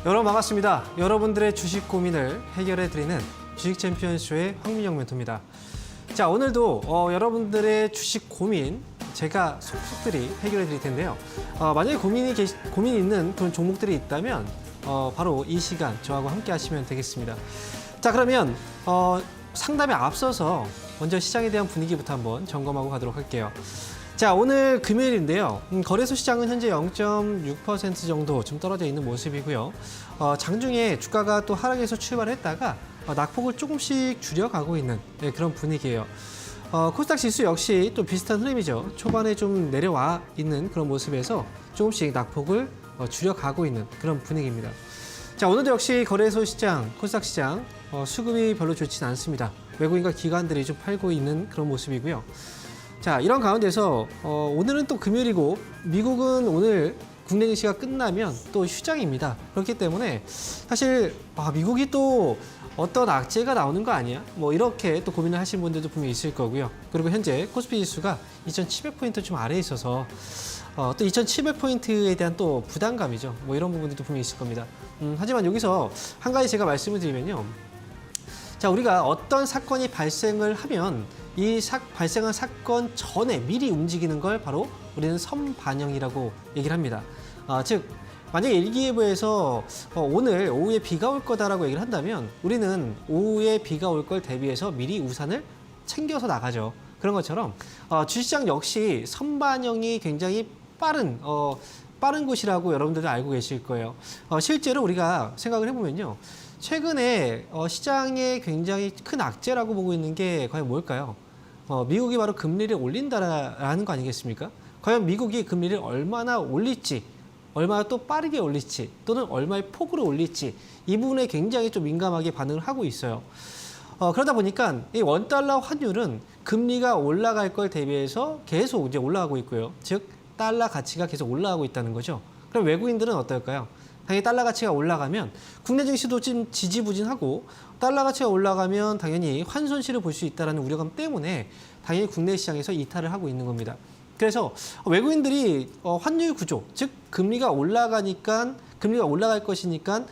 여러분 반갑습니다. 여러분들의 주식 고민을 해결해드리는 주식 챔피언쇼의 황민영 멘토입니다. 자, 오늘도 여러분들의 주식 고민 제가 속속들이 해결해드릴 텐데요. 만약에 고민이 있는 그런 종목들이 있다면 바로 이 시간 저하고 함께 하시면 되겠습니다. 자, 그러면 상담에 앞서서 먼저 시장에 대한 분위기부터 한번 점검하고 가도록 할게요. 자, 오늘 금요일인데요. 거래소 시장은 현재 0.6% 정도 좀 떨어져 있는 모습이고요. 장중에 주가가 또 하락에서 출발했다가 낙폭을 조금씩 줄여가고 있는 그런 분위기예요. 코스닥 지수 역시 또 비슷한 흐름이죠. 초반에 좀 내려와 있는 그런 모습에서 조금씩 낙폭을 줄여가고 있는 그런 분위기입니다. 자, 오늘도 역시 거래소 시장, 코스닥 시장 수급이 별로 좋지는 않습니다. 외국인과 기관들이 좀 팔고 있는 그런 모습이고요. 자, 이런 가운데서 오늘은 또 금요일이고 미국은 오늘 국내 증시가 끝나면 또 휴장입니다. 그렇기 때문에 사실 미국이 또 어떤 악재가 나오는 거 아니야? 뭐 이렇게 또 고민을 하시는 분들도 분명히 있을 거고요. 그리고 현재 코스피 지수가 2,700포인트 좀 아래에 있어서 또 2,700포인트에 대한 또 부담감이죠. 뭐 이런 부분들도 분명히 있을 겁니다. 하지만 여기서 한 가지 제가 말씀을 드리면요. 자, 우리가 어떤 사건이 발생을 하면 이 발생한 사건 전에 미리 움직이는 걸 바로 우리는 선반영이라고 얘기를 합니다. 즉, 만약에 일기예보에서 오늘 오후에 비가 올 거다라고 얘기를 한다면 우리는 오후에 비가 올 걸 대비해서 미리 우산을 챙겨서 나가죠. 그런 것처럼 주식시장 역시 선반영이 굉장히 빠른 곳이라고 여러분들도 알고 계실 거예요. 실제로 우리가 생각을 해보면요. 최근에 시장에 굉장히 큰 악재라고 보고 있는 게 과연 뭘까요? 미국이 바로 금리를 올린다라는 거 아니겠습니까? 과연 미국이 금리를 얼마나 올릴지, 얼마나 또 빠르게 올릴지, 또는 얼마의 폭으로 올릴지 이 부분에 굉장히 좀 민감하게 반응을 하고 있어요. 그러다 보니까 이 원달러 환율은 금리가 올라갈 걸 대비해서 계속 이제 올라가고 있고요. 즉, 달러 가치가 계속 올라가고 있다는 거죠. 그럼 외국인들은 어떨까요? 당연히 달러 가치가 올라가면 국내 증시도 좀 지지부진하고 달러 가치가 올라가면 당연히 환손실을 볼 수 있다는 우려감 때문에 당연히 국내 시장에서 이탈을 하고 있는 겁니다. 그래서 외국인들이 환율 구조, 즉 금리가 올라갈 것이니까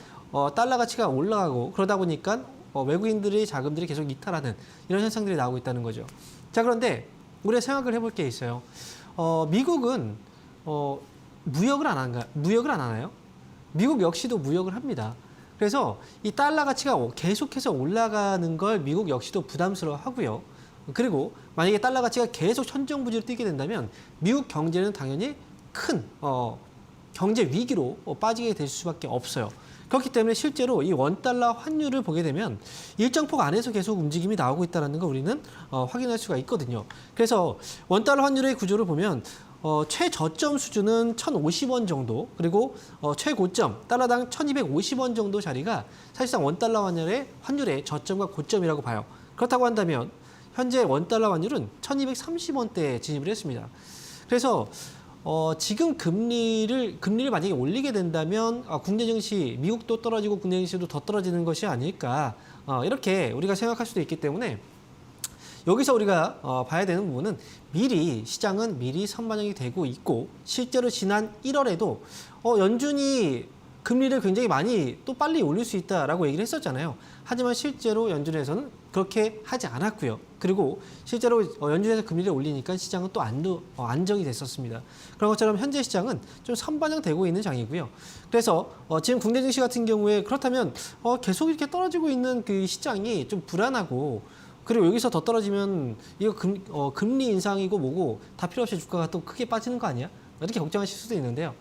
달러 가치가 올라가고 그러다 보니까 외국인들의 자금들이 계속 이탈하는 이런 현상들이 나오고 있다는 거죠. 자, 그런데 우리가 생각을 해볼 게 있어요. 미국은 무역을 안 하나요? 미국 역시도 무역을 합니다. 그래서 이 달러 가치가 계속해서 올라가는 걸 미국 역시도 부담스러워 하고요. 그리고 만약에 달러 가치가 계속 천정부지로 뛰게 된다면 미국 경제는 당연히 큰 경제 위기로 빠지게 될 수밖에 없어요. 그렇기 때문에 실제로 이 원달러 환율을 보게 되면 일정 폭 안에서 계속 움직임이 나오고 있다는 걸 우리는 확인할 수가 있거든요. 그래서 원달러 환율의 구조를 보면 최저점 수준은 1,050원 정도, 그리고 최고점 달러당 1,250원 정도 자리가 사실상 원달러 환율의 저점과 고점이라고 봐요. 그렇다고 한다면 현재 원달러 환율은 1,230원대에 진입을 했습니다. 그래서 지금 금리를 만약에 올리게 된다면 국내 증시, 미국도 떨어지고 국내 증시도 더 떨어지는 것이 아닐까, 이렇게 우리가 생각할 수도 있기 때문에 여기서 우리가 봐야 되는 부분은 시장은 미리 선반영이 되고 있고, 실제로 지난 1월에도 연준이 금리를 굉장히 많이 또 빨리 올릴 수 있다라고 얘기를 했었잖아요. 하지만 실제로 연준에서는 그렇게 하지 않았고요. 그리고 실제로 연준에서 금리를 올리니까 시장은 또 안정이 됐었습니다. 그런 것처럼 현재 시장은 좀 선반영되고 있는 장이고요. 그래서 지금 국내 증시 같은 경우에 그렇다면 계속 이렇게 떨어지고 있는 그 시장이 좀 불안하고, 그리고 여기서 더 떨어지면 이거 금리 인상이고 뭐고 다 필요 없이 주가가 또 크게 빠지는 거 아니야? 이렇게 걱정하실 수도 있는데요.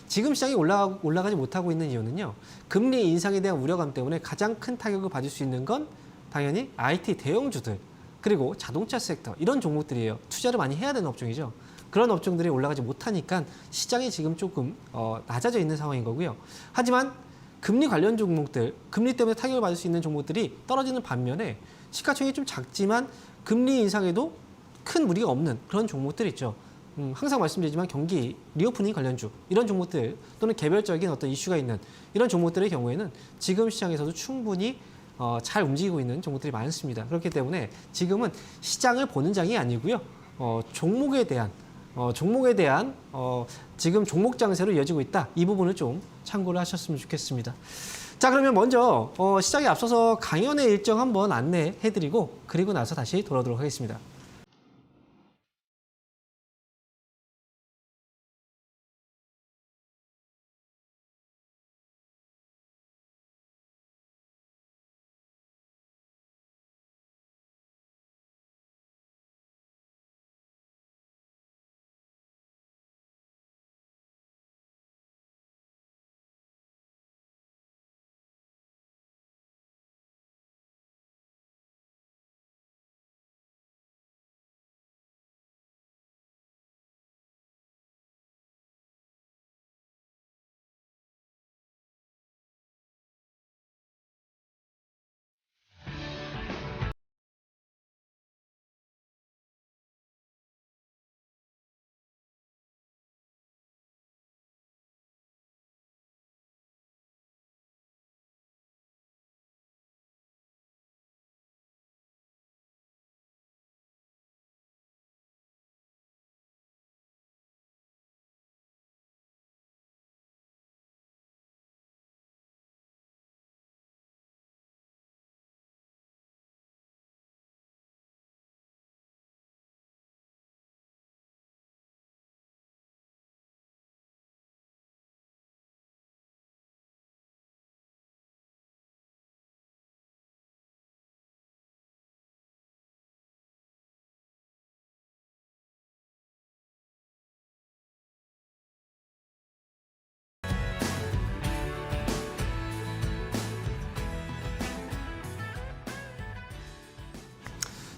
지금 시장이 올라가지 못하고 있는 이유는요. 금리 인상에 대한 우려감 때문에 가장 큰 타격을 받을 수 있는 건 당연히 IT 대형주들, 그리고 자동차 섹터, 이런 종목들이에요. 투자를 많이 해야 되는 업종이죠. 그런 업종들이 올라가지 못하니까 시장이 지금 조금 낮아져 있는 상황인 거고요. 하지만 금리 관련 종목들, 금리 때문에 타격을 받을 수 있는 종목들이 떨어지는 반면에 시가총액이 좀 작지만 금리 인상에도 큰 무리가 없는 그런 종목들 있죠. 항상 말씀드리지만 경기 리오프닝 관련주, 이런 종목들 또는 개별적인 어떤 이슈가 있는 이런 종목들의 경우에는 지금 시장에서도 충분히 잘 움직이고 있는 종목들이 많습니다. 그렇기 때문에 지금은 시장을 보는 장이 아니고요. 종목에 대한 종목에 대한 지금 종목 장세로 이어지고 있다. 이 부분을 좀 참고를 하셨으면 좋겠습니다. 자, 그러면 먼저 시작에 앞서서 강연의 일정 한번 안내해드리고 그리고 나서 다시 돌아오도록 하겠습니다.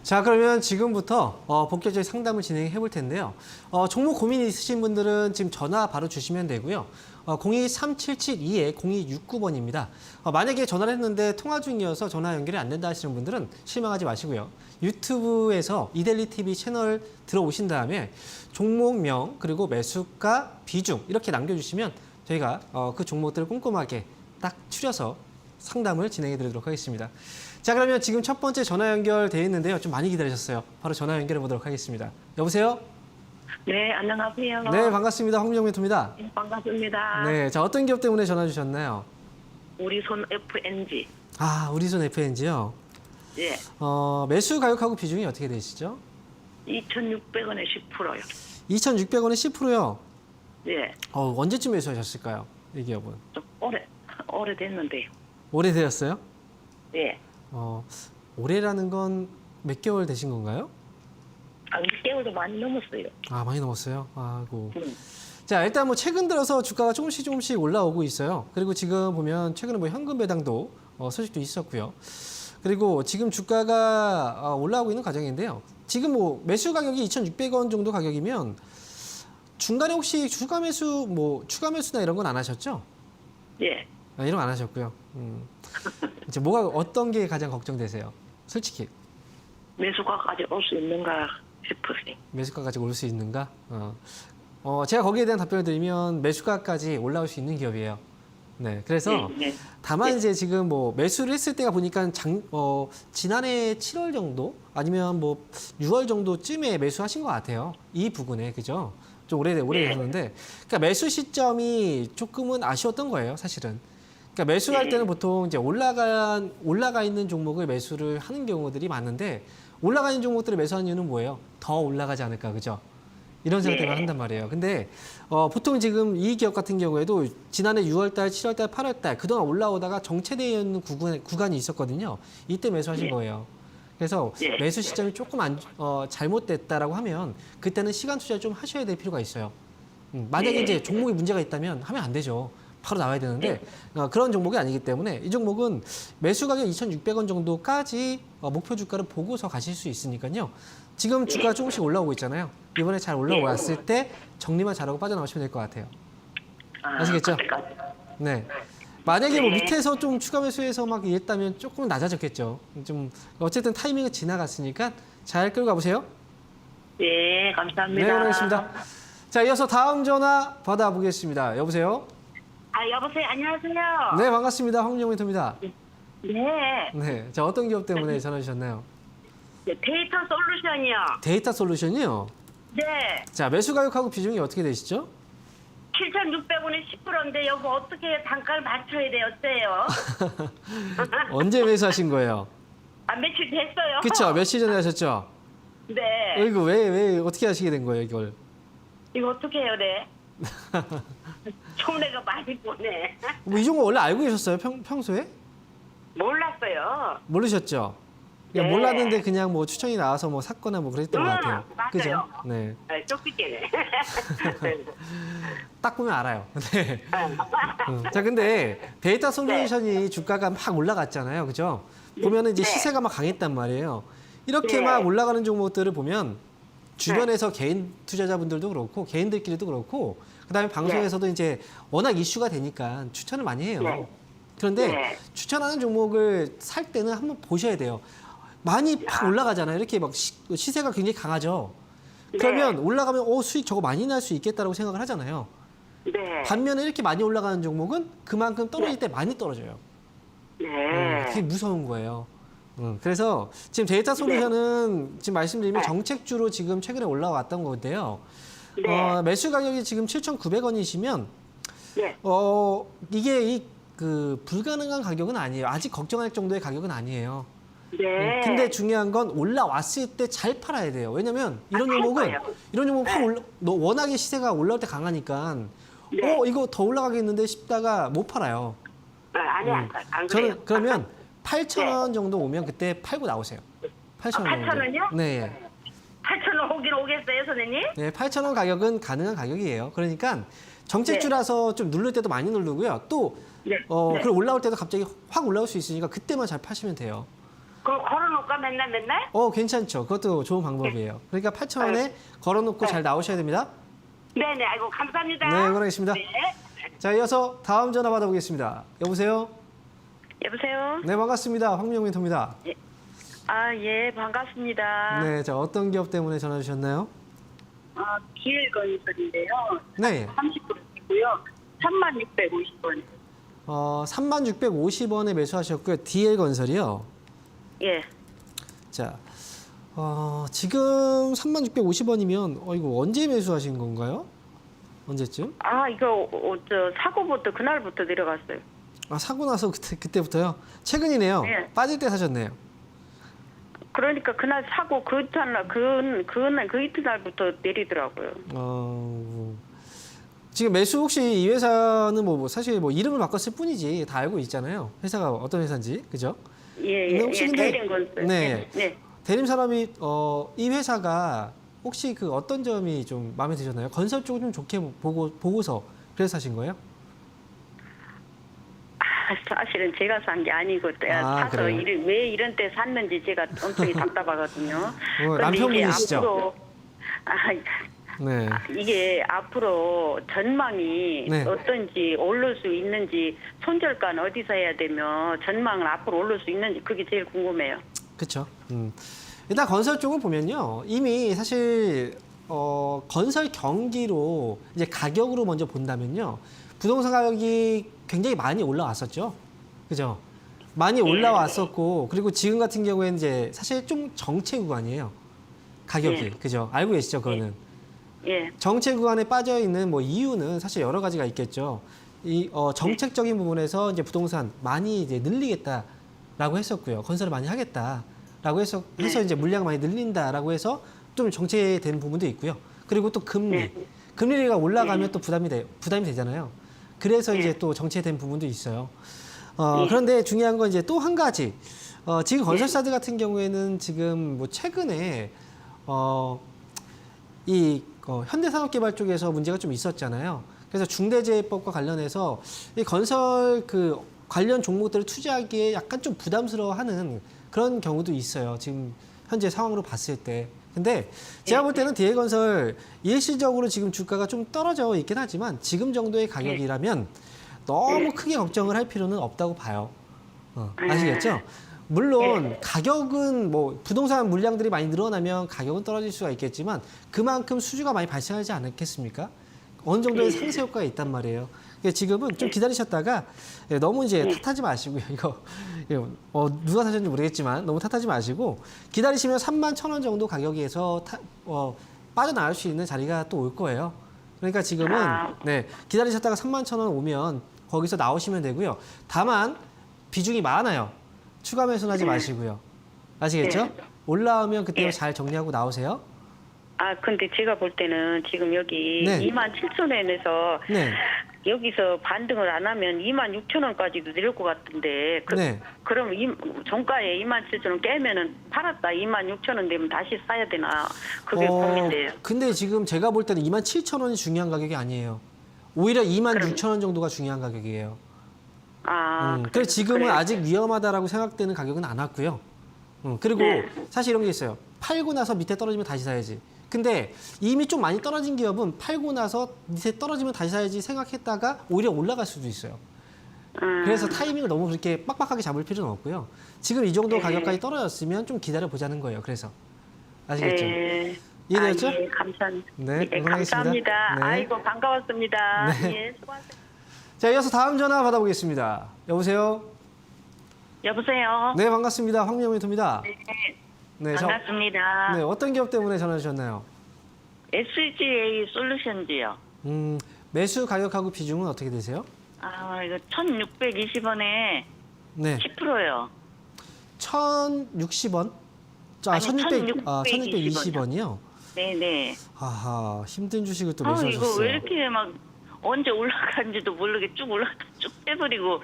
자, 그러면 지금부터 본격적인 상담을 진행해 볼 텐데요. 종목 고민이 있으신 분들은 지금 전화 바로 주시면 되고요. 023772-0269번입니다. 만약에 전화를 했는데 통화 중이어서 전화 연결이 안 된다 하시는 분들은 실망하지 마시고요. 유튜브에서 이데일리 TV 채널 들어오신 다음에 종목명 그리고 매수가 비중 이렇게 남겨주시면 저희가 그 종목들을 꼼꼼하게 딱 추려서 상담을 진행해 드리도록 하겠습니다. 자, 그러면 지금 첫 번째 전화 연결되어 있는데요. 좀 많이 기다리셨어요. 바로 전화 연결해 보도록 하겠습니다. 여보세요? 네, 안녕하세요. 네, 반갑습니다. 황민영 멘토입니다. 네, 반갑습니다. 네, 자, 어떤 기업 때문에 전화 주셨나요? 우리손 FNG. 아, 우리손 FNG요? 예, 매수 가격하고 비중이 어떻게 되시죠? 2,600원에 10%요. 2,600원에 10%요? 예, 언제쯤 매수하셨을까요? 이 기업은? 좀 오래됐는데요. 오래되었어요? 예, 올해라는 건 몇 개월 되신 건가요? 6개월도 많이 넘었어요. 아, 많이 넘었어요? 아이고. 음. 자, 일단 뭐 최근 들어서 주가가 조금씩 올라오고 있어요. 그리고 지금 보면 최근에 뭐 현금 배당도 소식도 있었고요. 그리고 지금 주가가 올라오고 있는 과정인데요. 지금 뭐 매수 가격이 2,600원 정도 가격이면 중간에 혹시 추가 매수나 이런 건 안 하셨죠? 예, 이런 거 안 하셨고요. 이제 어떤 게 가장 걱정되세요? 솔직히. 매수가까지 올 수 있는가 싶으세요. 매수가까지 올 수 있는가? 제가 거기에 대한 답변을 드리면 매수가까지 올라올 수 있는 기업이에요. 네, 그래서 네, 네. 다만 네. 이제 지금 뭐 매수를 했을 때가 보니까 지난해 7월 정도 아니면 뭐 6월 정도쯤에 매수하신 것 같아요. 이 부분에 그죠? 좀 오래 되셨는데, 그러니까 매수 시점이 조금은 아쉬웠던 거예요, 사실은. 그러니까 매수할 때는 보통 이제 올라가 있는 종목을 매수를 하는 경우들이 많은데, 올라가 있는 종목들을 매수하는 이유는 뭐예요? 더 올라가지 않을까, 그죠? 이런 생각 때문에 한단 말이에요. 근데 보통 지금 이 기업 같은 경우에도 지난해 6월달, 7월달, 8월달 그동안 올라오다가 정체되어 있는 구간이 있었거든요. 이때 매수하신 거예요. 그래서 매수 시점이 조금 잘못됐다라고 하면 그때는 시간 투자를 좀 하셔야 될 필요가 있어요. 만약에 이제 종목이 문제가 있다면 하면 안 되죠. 바로 나와야 되는데 그런 종목이 아니기 때문에 이 종목은 매수 가격 2,600원 정도까지 목표 주가를 보고서 가실 수 있으니까요. 지금 주가가 조금씩 올라오고 있잖아요. 이번에 잘 올라왔을 때 정리만 잘하고 빠져나오시면 될 것 같아요. 아시겠죠? 네. 만약에 뭐 밑에서 좀 추가 매수해서 막 이랬다면 조금 낮아졌겠죠. 좀 어쨌든 타이밍은 지나갔으니까 잘 끌고 가보세요. 네, 감사합니다. 네, 알겠습니다. 자, 이어서 다음 전화 받아보겠습니다. 여보세요? 여보세요. 안녕하세요. 네, 반갑습니다. 황민영 멘토입니다. 네. 네, 자, 어떤 기업 때문에 전화 주셨나요? 네, 데이터 솔루션이요. 데이터 솔루션이요? 네. 자, 매수 가격하고 비중이 어떻게 되시죠? 7,600원에 10%인데 여보 어떻게 단가를 맞춰야 돼요? 어때요? 언제 매수하신 거예요? 아, 며칠 됐어요. 그쵸? 며칠 전에 하셨죠? 네. 이거 왜 어떻게 하시게 된 거예요, 이걸? 이거 어떻게 해요, 네? 총내가 많이 보네. 뭐 이 종목 원래 알고 계셨어요, 평소에? 몰랐어요. 모르셨죠? 그냥 네. 몰랐는데 그냥 뭐 추천이 나와서 뭐 샀거나 뭐 그랬던 것 같아요. 맞아요. 그죠? 네. 쫓기네. 딱 보면 알아요. 네. 자, 근데 데이터 솔루션이 주가가 막 올라갔잖아요. 그죠? 보면은 이제 네. 시세가 막 강했단 말이에요. 이렇게 네. 막 올라가는 종목들을 보면 주변에서 개인 투자자분들도 그렇고 개인들끼리도 그렇고 그다음에 방송에서도 이제 워낙 이슈가 되니까 추천을 많이 해요. 네. 그런데 네. 추천하는 종목을 살 때는 한번 보셔야 돼요. 많이 팍 올라가잖아요. 이렇게 막 시세가 굉장히 강하죠. 그러면 올라가면 수익 저거 많이 날 수 있겠다라고 생각을 하잖아요. 네. 반면에 이렇게 많이 올라가는 종목은 그만큼 떨어질 때 많이 떨어져요. 네. 그게 무서운 거예요. 그래서 지금 데이터 솔루션은 지금 말씀드리면 정책주로 지금 최근에 올라왔던 건데요. 네. 매수 가격이 지금 7,900원이시면 네. 이게 그 불가능한 가격은 아니에요. 아직 걱정할 정도의 가격은 아니에요. 네. 근데 중요한 건 올라왔을 때 잘 팔아야 돼요. 왜냐면 이런 살 종목은 거예요. 이런 종목은 워낙에 시세가 올라올 때 강하니까 네. 이거 더 올라가겠는데 싶다가 못 팔아요. 아니, 안 그래요. 저는 그러면 8,000원 정도 오면 그때 팔고 나오세요. 8,000원 정도. 8,000원이요? 네. 8,000원 오긴 오겠어요, 선생님? 네, 8,000원 가격은 가능한 가격이에요. 그러니까 정책주라서 좀 누를 때도 많이 누르고요. 또 네. 그리고 올라올 때도 갑자기 확 올라올 수 있으니까 그때만 잘 파시면 돼요. 그거 걸어놓을까, 맨날? 괜찮죠. 그것도 좋은 방법이에요. 그러니까 8,000원에 걸어놓고 잘 나오셔야 됩니다. 네네, 아이고, 감사합니다. 네, 응원하겠습니다. 네. 자, 이어서 다음 전화 받아보겠습니다. 여보세요? 여보세요? 네, 반갑습니다. 황민영 멘토입니다. 아, 예, 반갑습니다. 네, 자, 어떤 기업 때문에 전화 주셨나요? 기일건설인데요. 네. 30%이고요. 36,650원. 36,650원에 매수하셨고요. DL건설이요. 예. 자, 지금 36,650원이면 이거 언제 매수하신 건가요? 언제쯤? 아, 이거, 사고부터, 그날부터 내려갔어요. 사고 나서 그때부터요? 최근이네요. 네. 빠질 때 사셨네요. 그러니까 그날 사고 그 이튿날부터 내리더라고요. 지금 매수 혹시 이 회사는 사실 이름을 바꿨을 뿐이지 다 알고 있잖아요. 회사가 어떤 회사인지, 그죠? 예, 근데 혹시 근데- 대림건설. 네. 네. 대림 사람이 이 회사가 혹시 그 어떤 점이 좀 마음에 드셨나요? 건설 쪽을 좀 좋게 보고서 그래서 사신 거예요? 사실은 제가 산 게 아니고 사서 그래요? 왜 이런 때 샀는지 제가 엄청 답답하거든요. 그런데 남편분이시죠? 이제 앞으로 네. 이게 앞으로 전망이 네. 어떤지 오를 수 있는지 손절가는 어디서 해야 되며 전망은 앞으로 오를 수 있는지 그게 제일 궁금해요. 그렇죠. 일단 건설 쪽을 보면요, 이미 사실 건설 경기로 이제 가격으로 먼저 본다면요, 부동산 가격이 굉장히 많이 올라왔었죠, 그죠? 많이 올라왔었고, 그리고 지금 같은 경우에는 이제 사실 좀 정체 구간이에요, 가격이, 예. 그죠? 알고 계시죠, 그거는? 예. 정체 구간에 빠져 있는 이유는 사실 여러 가지가 있겠죠. 정책적인 부분에서 이제 부동산 많이 이제 늘리겠다라고 했었고요, 건설을 많이 하겠다라고 해서 이제 물량 많이 늘린다라고 해서 좀 정체된 부분도 있고요. 그리고 또 금리가 올라가면 또 부담이 되잖아요. 그래서 이제 또 정체된 부분도 있어요. 그런데 중요한 건 이제 또 한 가지, 지금 건설사들 같은 경우에는 지금 최근에 현대산업개발 쪽에서 문제가 좀 있었잖아요. 그래서 중대재해법과 관련해서 이 건설 관련 종목들을 투자하기에 약간 좀 부담스러워하는 그런 경우도 있어요. 지금 현재 상황으로 봤을 때. 근데 제가 볼 때는 DL건설 일시적으로 지금 주가가 좀 떨어져 있긴 하지만 지금 정도의 가격이라면 너무 크게 걱정을 할 필요는 없다고 봐요. 아시겠죠? 물론 가격은 부동산 물량들이 많이 늘어나면 가격은 떨어질 수가 있겠지만 그만큼 수주가 많이 발생하지 않겠습니까? 어느 정도의 상세 효과가 있단 말이에요. 그러니까 지금은 좀 기다리셨다가 너무 이제 탓하지 마시고요. 이거 누가 사셨는지 모르겠지만 너무 탓하지 마시고 기다리시면 31,000원 정도 가격에서 빠져나갈 수 있는 자리가 또 올 거예요. 그러니까 지금은 네, 기다리셨다가 31,000원 오면 거기서 나오시면 되고요. 다만 비중이 많아요. 추가 매수는 하지 마시고요. 아시겠죠? 네. 올라오면 그때 네. 잘 정리하고 나오세요. 근데 제가 볼 때는 지금 여기 네. 27,000원에서 네. 여기서 반등을 안 하면 26,000원까지도 내릴 것 같은데 네. 그럼 종가에 27,000원 깨면은 팔았다 26,000원 되면 다시 사야 되나 그게 고민돼요. 근데 지금 제가 볼 때는 27,000원이 중요한 가격이 아니에요. 오히려 26,000원 정도가 중요한 가격이에요. 그래서 지금은 그래요. 아직 위험하다라고 생각되는 가격은 안 왔고요. 그리고 네. 사실 이런 게 있어요. 팔고 나서 밑에 떨어지면 다시 사야지. 근데 이미 좀 많이 떨어진 기업은 팔고 나서 밑에 떨어지면 다시 사야지 생각했다가 오히려 올라갈 수도 있어요. 그래서 타이밍을 너무 그렇게 빡빡하게 잡을 필요는 없고요. 지금 이 정도 네. 가격까지 떨어졌으면 좀 기다려 보자는 거예요. 그래서 아시겠죠? 네. 이해되었죠? 예, 감사합니다. 네, 예, 응원하겠습니다. 감사합니다. 네. 아이고 반가웠습니다. 네. 예, 수고하세요. 자, 이어서 다음 전화 받아보겠습니다. 여보세요? 여보세요. 네, 반갑습니다. 황명민입니다. 네, 반갑습니다. 네, 어떤 기업 때문에 전화 주셨나요? SGA 솔루션즈요. 매수 가격하고 비중은 어떻게 되세요? 이거 1,620원에 네, 10%요. 1,060원? 아니, 1,620원이요? 네네. 하하, 힘든 주식을 또 이거 매수하셨어요. 왜 이렇게 막 언제 올라간지도 모르게 쭉 올라갔다 쭉 빼버리고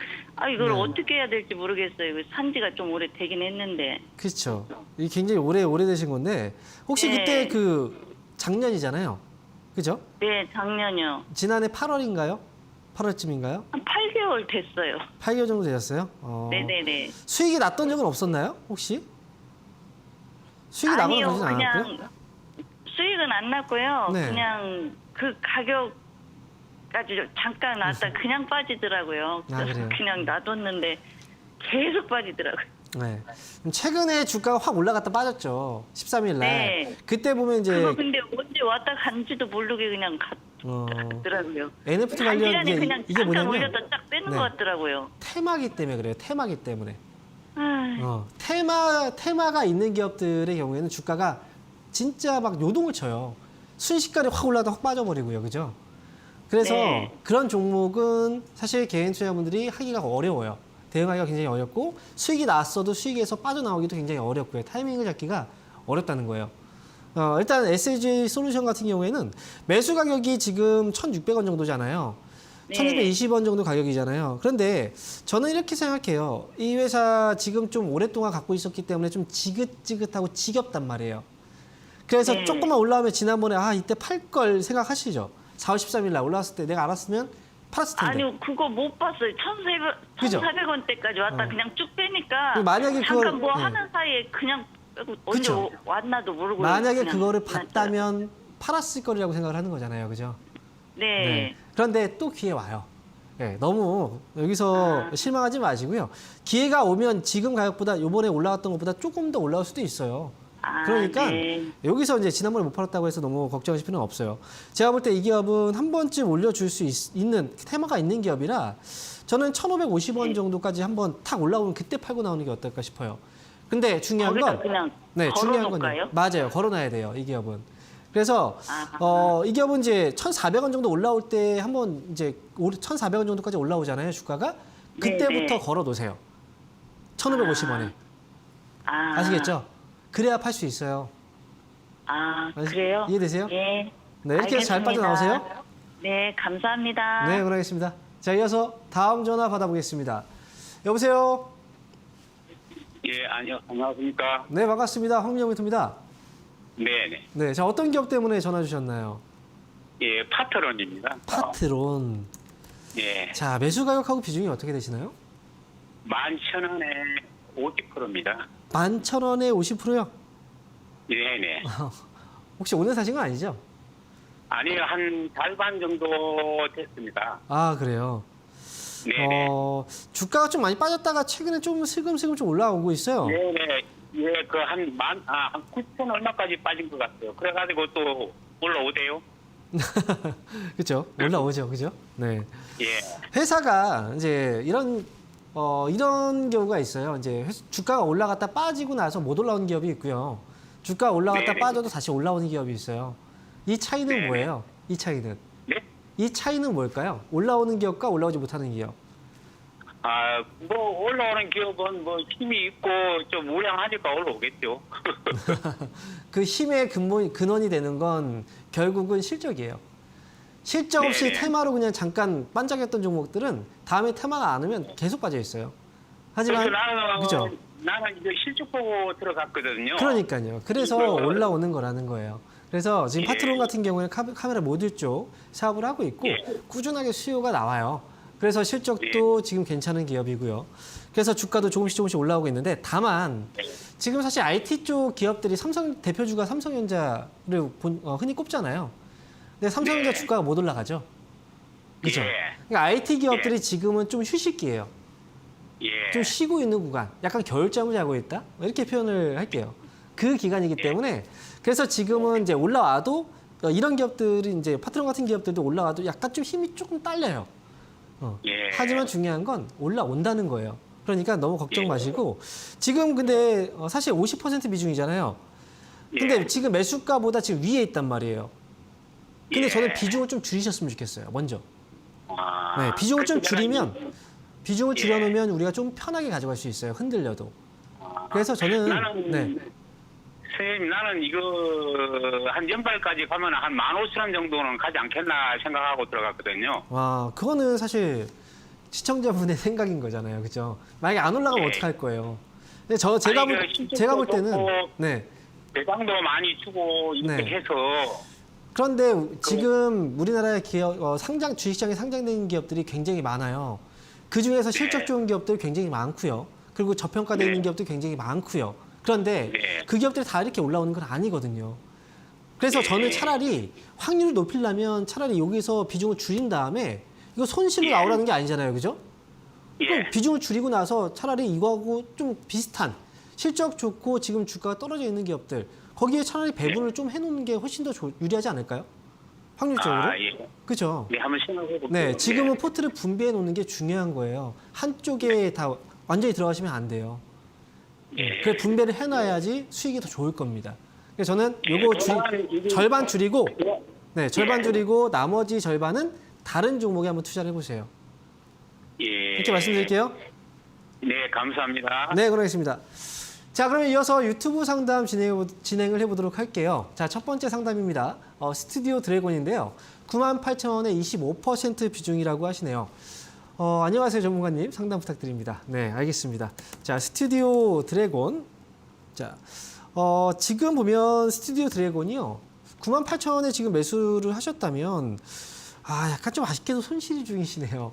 이걸 네. 어떻게 해야 될지 모르겠어요. 이거 산지가 좀 오래 되긴 했는데. 그렇죠. 이게 굉장히 오래되신 건데 혹시 네. 그때 그 작년이잖아요. 그죠? 네, 작년이요. 지난해 8월인가요? 8월쯤인가요? 한 8개월 됐어요. 8개월 정도 되셨어요? 네네네. 수익이 났던 적은 없었나요? 혹시? 수익이 나거나 아니요, 그러진 않았고요? 그냥 수익은 안 났고요. 네. 그냥 그 가격까지 잠깐 나왔다 그냥 빠지더라고요. 아, 그래요? 그냥 놔뒀는데 계속 빠지더라고요. 네. 그럼 최근에 주가가 확 올라갔다 빠졌죠. 13일 날. 네. 그때 보면 이제 그거 근데 언제 왔다 간지도 모르게 그냥 어, 갔더라고요. NFT 관련 단기간에 그냥 이게 잠깐 뭐냐면 올렸다 딱 빼는 네. 것 같더라고요. 테마기 때문에 그래요. 테마기 때문에. 아이, 테마가 있는 기업들의 경우에는 주가가 진짜 막 요동을 쳐요. 순식간에 확 올라다 확 빠져버리고요. 그죠? 그래서 네. 그런 종목은 사실 개인 투자분들이 하기가 어려워요. 대응하기가 굉장히 어렵고 수익이 났어도 수익에서 빠져나오기도 굉장히 어렵고요. 타이밍을 잡기가 어렵다는 거예요. 일단 SG 솔루션 같은 경우에는 매수 가격이 지금 1,600원 정도잖아요. 네. 1,220원 정도 가격이잖아요. 그런데 저는 이렇게 생각해요. 이 회사 지금 좀 오랫동안 갖고 있었기 때문에 좀 지긋지긋하고 지겹단 말이에요. 그래서 네. 조금만 올라오면 지난번에 이때 팔 걸 생각하시죠. 4월 13일 날 올라왔을 때 내가 알았으면 팔았을 텐데. 아니요, 그거 못 봤어요. 그죠? 1,400원대까지 왔다 그냥 쭉 빼니까 만약에 잠깐 그걸- 뭐 네. 하는 사이에 그냥 빼고 언제 그쵸. 왔나도 모르고 만약에 그냥 그거를 지났어요. 봤다면 팔았을 거리라고 생각을 하는 거잖아요. 그죠? 네. 그런데 또 기회 와요. 네, 너무 여기서 실망하지 마시고요. 기회가 오면 지금 가격보다 이번에 올라갔던 것보다 조금 더 올라올 수도 있어요. 그러니까 네. 여기서 이제 지난번에 못 팔았다고 해서 너무 걱정하실 필요는 없어요. 제가 볼 때 이 기업은 한 번쯤 올려줄 수 있는 테마가 있는 기업이라 저는 1,550원 정도까지 한번 탁 올라오면 그때 팔고 나오는 게 어떨까 싶어요. 근데 중요한 거기다 건 그냥 중요한 걸어놓을까요? 건요. 맞아요. 걸어놔야 돼요. 이 기업은. 그래서 아하. 이 기업은 이제 1,400원 정도 올라올 때 한번 이제 1,400원 정도까지 올라오잖아요. 주가가 그때부터 네. 걸어 놓으세요. 1,550원에. 아시겠죠? 그래야 팔 수 있어요. 그래요? 이해되세요? 예. 네, 이렇게 해서 잘 알겠습니다. 빠져나오세요. 네, 감사합니다. 네, 그러겠습니다. 자, 이어서 다음 전화 받아보겠습니다. 여보세요? 예, 안녕하십니까. 네, 반갑습니다. 황명민입니다. 네네. 네, 자, 어떤 기업 때문에 전화 주셨나요? 예, 파트론입니다. 파트론. 예, 자, 매수 가격하고 비중이 어떻게 되시나요? 11,000원에 50%입니다. 11,000원에 50%요? 네네. 혹시 오늘 사신 건 아니죠? 아니요, 한 절반 정도 됐습니다. 아, 그래요. 네네. 주가가 좀 많이 빠졌다가 최근에 좀 슬금슬금 좀 올라오고 있어요. 네네. 예, 그 한 9,000 얼마까지 빠진 것 같아요. 그래가지고 또 올라오대요. 그렇죠. 올라오죠. 그죠? 네. 예. 회사가 이제 이런 경우가 있어요. 이제 주가가 올라갔다 빠지고 나서 못 올라오는 기업이 있고요. 주가 올라갔다 네네. 빠져도 다시 올라오는 기업이 있어요. 이 차이는 네. 뭐예요? 이 차이는? 네? 이 차이는 뭘까요? 올라오는 기업과 올라오지 못하는 기업. 뭐 올라오는 기업은 뭐 힘이 있고 좀 우량하니까 올라오겠죠. 그 힘의 근원이 되는 건 결국은 실적이에요. 실적 없이 네네. 테마로 그냥 잠깐 반짝였던 종목들은 다음에 테마가 안 오면 계속 빠져 있어요. 하지만 그래서 그죠? 나는 이제 실적 보고 들어갔거든요. 그러니까요. 그래서 올라오는 거라는 거예요. 그래서 지금 예. 파트론 같은 경우에는 카메라 모듈 쪽 사업을 하고 있고 예. 꾸준하게 수요가 나와요. 그래서 실적도 지금 괜찮은 기업이고요. 그래서 주가도 조금씩 올라오고 있는데 다만 지금 사실 IT 쪽 기업들이 삼성 대표주가 삼성전자를 흔히 꼽잖아요. 근데 삼성전자 네. 주가가 못 올라가죠. 그렇죠? 예. 그러니까 IT 기업들이 지금은 좀 휴식기예요. 예. 좀 쉬고 있는 구간, 약간 겨울잠을 자고 있다? 이렇게 표현을 할게요. 그 기간이기 때문에 그래서 지금은 이제 올라와도 이런 기업들이 이제 파트너 같은 기업들도 올라와도 약간 좀 힘이 조금 딸려요. 예. 하지만 중요한 건 올라온다는 거예요. 그러니까 너무 걱정 예. 마시고 지금 근데 사실 50% 비중이잖아요. 근데 예. 지금 매수가보다 지금 위에 있단 말이에요. 근데 예. 저는 비중을 좀 줄이셨으면 좋겠어요. 먼저. 아, 네, 비중을 좀 그래서 줄이면 비중을 예. 줄여놓으면 우리가 좀 편하게 가져갈 수 있어요. 흔들려도. 그래서 저는 나는 네. 선생님 나는 이거 한 연발까지 가면 한 15,000원 정도는 가지 않겠나 생각하고 들어갔거든요. 와, 그거는 사실 시청자분의 생각인 거잖아요. 그죠? 만약에 안 올라가면 예. 어떡할 거예요? 근데 제가 실적도 볼 때는 좋고 네. 배당도 많이 주고 이렇게 네. 해서 그런데 지금 우리나라의 기업 주식시장에 상장된 기업들이 굉장히 많아요. 그 중에서 실적 좋은 기업들 굉장히 많고요. 그리고 저평가되어 있는 기업도 굉장히 많고요. 그런데 네. 그 기업들이 다 이렇게 올라오는 건 아니거든요. 그래서 네. 저는 차라리 확률을 높이려면 차라리 여기서 비중을 줄인 다음에 이거 손실로 예. 나오라는 게 아니잖아요. 그죠? 그럼 예. 비중을 줄이고 나서 차라리 이거하고 좀 비슷한 실적 좋고 지금 주가가 떨어져 있는 기업들 거기에 차라리 배분을 좀 해놓는 게 훨씬 더 유리하지 않을까요? 확률적으로? 예. 그죠? 네, 한번 생각해 볼게요. 네, 지금은 포트를 분배해 놓는 게 중요한 거예요. 한쪽에 다 완전히 들어가시면 안 돼요. 예. 그래 분배를 해놔야지 수익이 더 좋을 겁니다. 그래서 저는 요거 이게- 절반 줄이고, 네, 절반 예. 줄이고 나머지 절반은 다른 종목에 한번 투자를 해보세요. 예. 이렇게 말씀드릴게요. 네, 감사합니다. 네, 그러겠습니다. 자, 그러면 이어서 유튜브 상담 진행을 해보도록 할게요. 자, 첫 번째 상담입니다. 스튜디오 드래곤인데요. 98,000원에 25% 비중이라고 하시네요. 안녕하세요, 전문가님. 상담 부탁드립니다. 네, 알겠습니다. 자, 스튜디오 드래곤. 자, 지금 보면 스튜디오 드래곤이요. 98,000원에 지금 매수를 하셨다면, 약간 좀 아쉽게도 손실 중이시네요.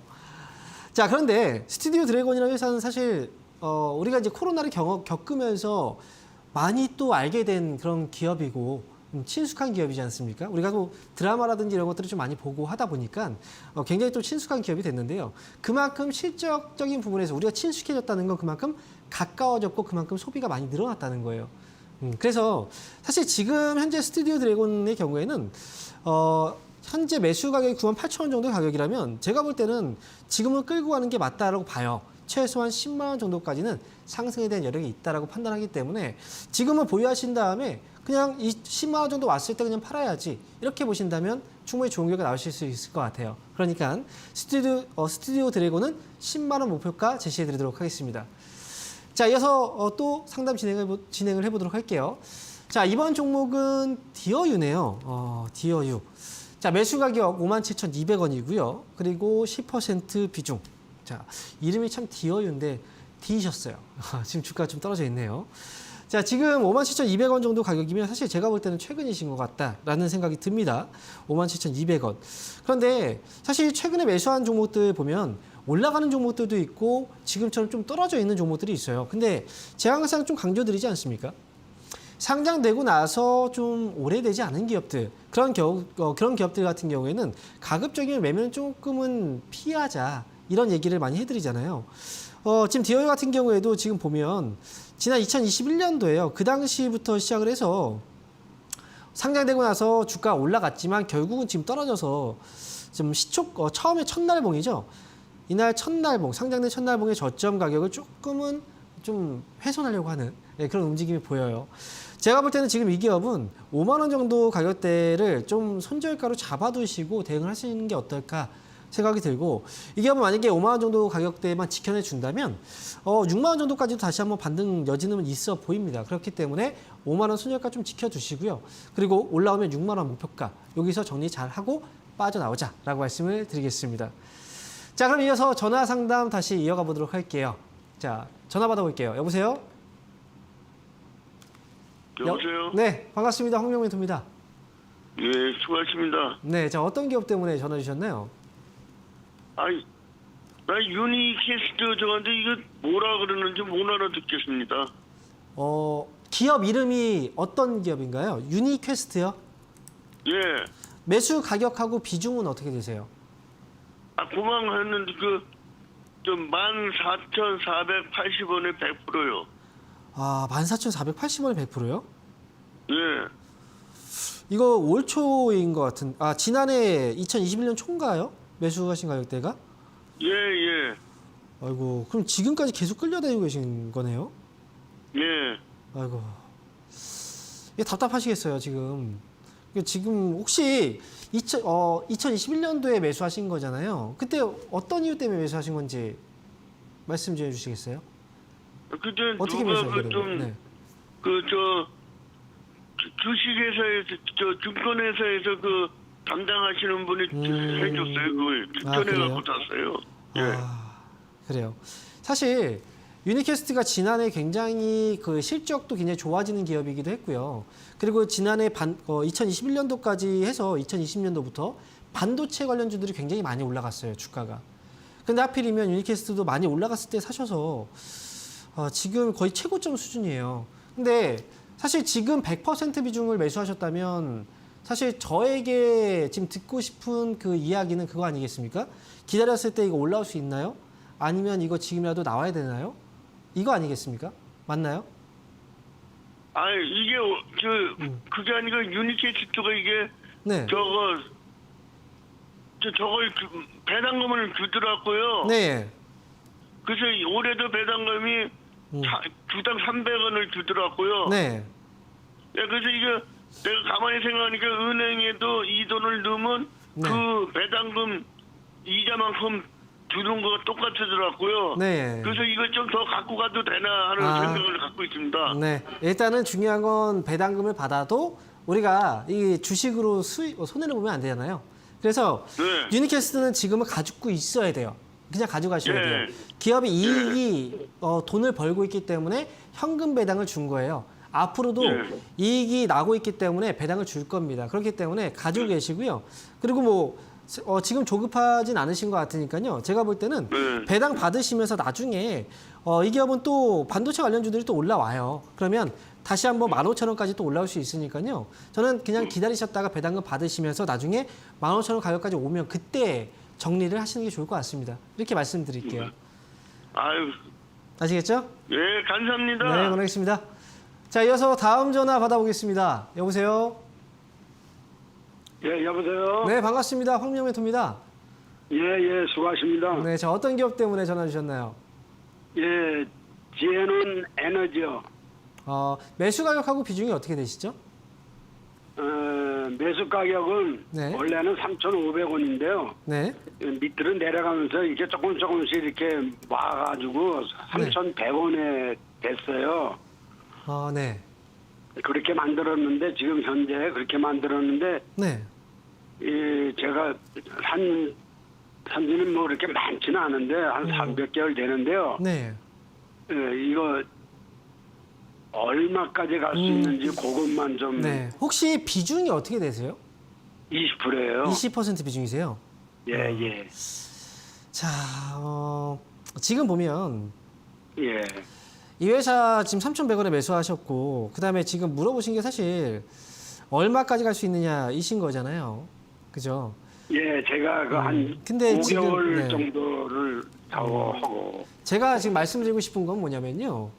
자, 그런데 스튜디오 드래곤이라는 회사는 사실 우리가 이제 코로나를 겪으면서 많이 또 알게 된 그런 기업이고 친숙한 기업이지 않습니까? 우리가 또 드라마라든지 이런 것들을 좀 많이 보고 하다 보니까 굉장히 또 친숙한 기업이 됐는데요. 그만큼 실적적인 부분에서 우리가 친숙해졌다는 건 그만큼 가까워졌고 그만큼 소비가 많이 늘어났다는 거예요. 그래서 사실 지금 현재 스튜디오 드래곤의 경우에는 현재 매수 가격이 98,000원 정도 가격이라면 제가 볼 때는 지금은 끌고 가는 게 맞다라고 봐요. 최소한 10만 원 정도까지는 상승에 대한 여력이 있다라고 판단하기 때문에 지금은 보유하신 다음에 그냥 이 10만 원 정도 왔을 때 그냥 팔아야지 이렇게 보신다면 충분히 좋은 결과 나오실 수 있을 것 같아요. 그러니까 스튜디오 드래곤은 10만 원 목표가 제시해드리도록 하겠습니다. 자, 이어서 또 상담 진행을 해보도록 할게요. 자, 이번 종목은 디어유네요. 디어유. 자, 매수 가격 57,200원이고요. 그리고 10% 비중. 자, 이름이 참 디어유인데 D셨어요. 지금 주가가 좀 떨어져 있네요. 자, 지금 57,200원 정도 가격이면 사실 제가 볼 때는 최근이신 것 같다라는 생각이 듭니다. 57,200원. 그런데 사실 최근에 매수한 종목들 보면 올라가는 종목들도 있고 지금처럼 좀 떨어져 있는 종목들이 있어요. 근데 제가 항상 좀 강조드리지 않습니까? 상장되고 나서 좀 오래되지 않은 기업들, 그런 기업들 같은 경우에는 가급적이면 매매는 조금은 피하자 이런 얘기를 많이 해드리잖아요. 지금 디어유 같은 경우에도 지금 보면 지난 2021년도에요. 그 당시부터 시작을 해서 상장되고 나서 주가가 올라갔지만 결국은 지금 떨어져서 좀 처음에 첫날봉이죠. 이날 첫날봉, 상장된 첫날봉의 저점 가격을 조금은 좀 훼손하려고 하는 그런 움직임이 보여요. 제가 볼 때는 지금 이 기업은 5만 원 정도 가격대를 좀 손절가로 잡아두시고 대응을 하시는 게 어떨까 생각이 들고, 이 기업은 만약에 5만 원 정도 가격대만 지켜내 준다면 6만 원 정도까지도 다시 한번 반등 여지는 있어 보입니다. 그렇기 때문에 5만 원 손절가 좀 지켜두시고요. 그리고 올라오면 6만 원 목표가 여기서 정리 잘 하고 빠져나오자라고 말씀을 드리겠습니다. 자, 그럼 이어서 전화 상담 다시 이어가 보도록 할게요. 자, 전화 받아볼게요. 여보세요? 여보세요? 네, 반갑습니다. 황명민입니다. 예, 수고하십니다. 네, 자, 어떤 기업 때문에 전화 주셨나요? 아이, 나 유니캐스트 저한테 이거 뭐라 그러는지 못 알아듣겠습니다. 기업 이름이 어떤 기업인가요? 유니퀘스트요? 예. 매수 가격하고 비중은 어떻게 되세요? 고망했는데 저 14,480원에 100%요. 14,480원에 100%요? 예. 이거 올 초인 것 같은, 지난해 2021년 초인가요? 매수하신 가격대가? 예, 예. 아이고, 그럼 지금까지 계속 끌려다니고 계신 거네요? 예. 아이고, 이게 답답하시겠어요, 지금. 이게 지금 혹시 2021년도에 매수하신 거잖아요. 그때 어떤 이유 때문에 매수하신 건지 말씀 좀 해주시겠어요? 그때 어떻게 누가 매수하게 된 거예요? 네. 주식회사에서 증권회사에서 담당하시는 분이 해줬어요. 그걸 추천해갖고 샀어요. 예. 그래요. 사실 유니캐스트가 지난해 굉장히 실적도 굉장히 좋아지는 기업이기도 했고요. 그리고 지난해 2021년도까지 해서 2020년도부터 반도체 관련주들이 굉장히 많이 올라갔어요, 주가가. 근데 하필이면 유니캐스트도 많이 올라갔을 때 사셔서 지금 거의 최고점 수준이에요. 근데 사실 지금 100% 비중을 매수하셨다면 사실 저에게 지금 듣고 싶은 그 이야기는 그거 아니겠습니까? 기다렸을 때 이거 올라올 수 있나요? 아니면 이거 지금이라도 나와야 되나요? 이거 아니겠습니까? 맞나요? 이게 그게 아니고 유니캐스트가 이게 네. 저걸 배당금을 주더라고요. 네. 그래서 올해도 배당금이 주당 300원을 주더라고요. 네. 예, 그래서 이게 내가 가만히 생각하니까 은행에도 이 돈을 넣으면 네. 그 배당금 이자만큼 주는 거가 똑같더라고요. 네. 그래서 이걸 좀 더 갖고 가도 되나 하는 생각을 갖고 있습니다. 네. 일단은 중요한 건 배당금을 받아도 우리가 이 주식으로 손해를 보면 안 되잖아요. 그래서 네. 유니캐스트는 지금은 가지고 있어야 돼요. 그냥 가져가셔야 예. 돼요. 기업이 이익이 돈을 벌고 있기 때문에 현금 배당을 준 거예요. 앞으로도 예. 이익이 나고 있기 때문에 배당을 줄 겁니다. 그렇기 때문에 가지고 계시고요. 그리고 지금 조급하진 않으신 것 같으니까요. 제가 볼 때는 배당 받으시면서 나중에 이 기업은 또 반도체 관련주들이 또 올라와요. 그러면 다시 한번 15,000원까지 또 올라올 수 있으니까요. 저는 그냥 기다리셨다가 배당금 받으시면서 나중에 15,000원 가격까지 오면 그때 정리를 하시는 게 좋을 것 같습니다. 이렇게 말씀드릴게요. 아유, 아시겠죠? 예, 감사합니다. 네, 고맙습니다. 자, 이어서 다음 전화 받아보겠습니다. 여보세요? 예, 여보세요? 네, 반갑습니다. 황명민입니다. 예, 수고하십니다. 네, 자, 어떤 기업 때문에 전화 주셨나요? 예, 지혜는 에너지요. 매수 가격하고 비중이 어떻게 되시죠? 매수 가격은 네. 원래는 3,500원인데요. 네. 밑으로 내려가면서 이게 조금씩 이렇게 와가지고 3,100원에 됐어요. 네. 그렇게 만들었는데, 지금 현재 그렇게 만들었는데, 네. 제가 산 지는 뭐 그렇게 많지는 않은데, 한 300개월 되는데요. 네. 이거 얼마까지 갈 수 있는지 그것만 좀. 네. 혹시 비중이 어떻게 되세요? 20%예요. 20% 비중이세요? 예. 자, 지금 보면 예. 이 회사 지금 3,100원에 매수하셨고, 그다음에 지금 물어보신 게 사실 얼마까지 갈 수 있느냐 이신 거잖아요. 그죠? 예, 제가 한 근데 5개월 지금, 네. 정도를 하고. 제가 지금 말씀드리고 싶은 건 뭐냐면요.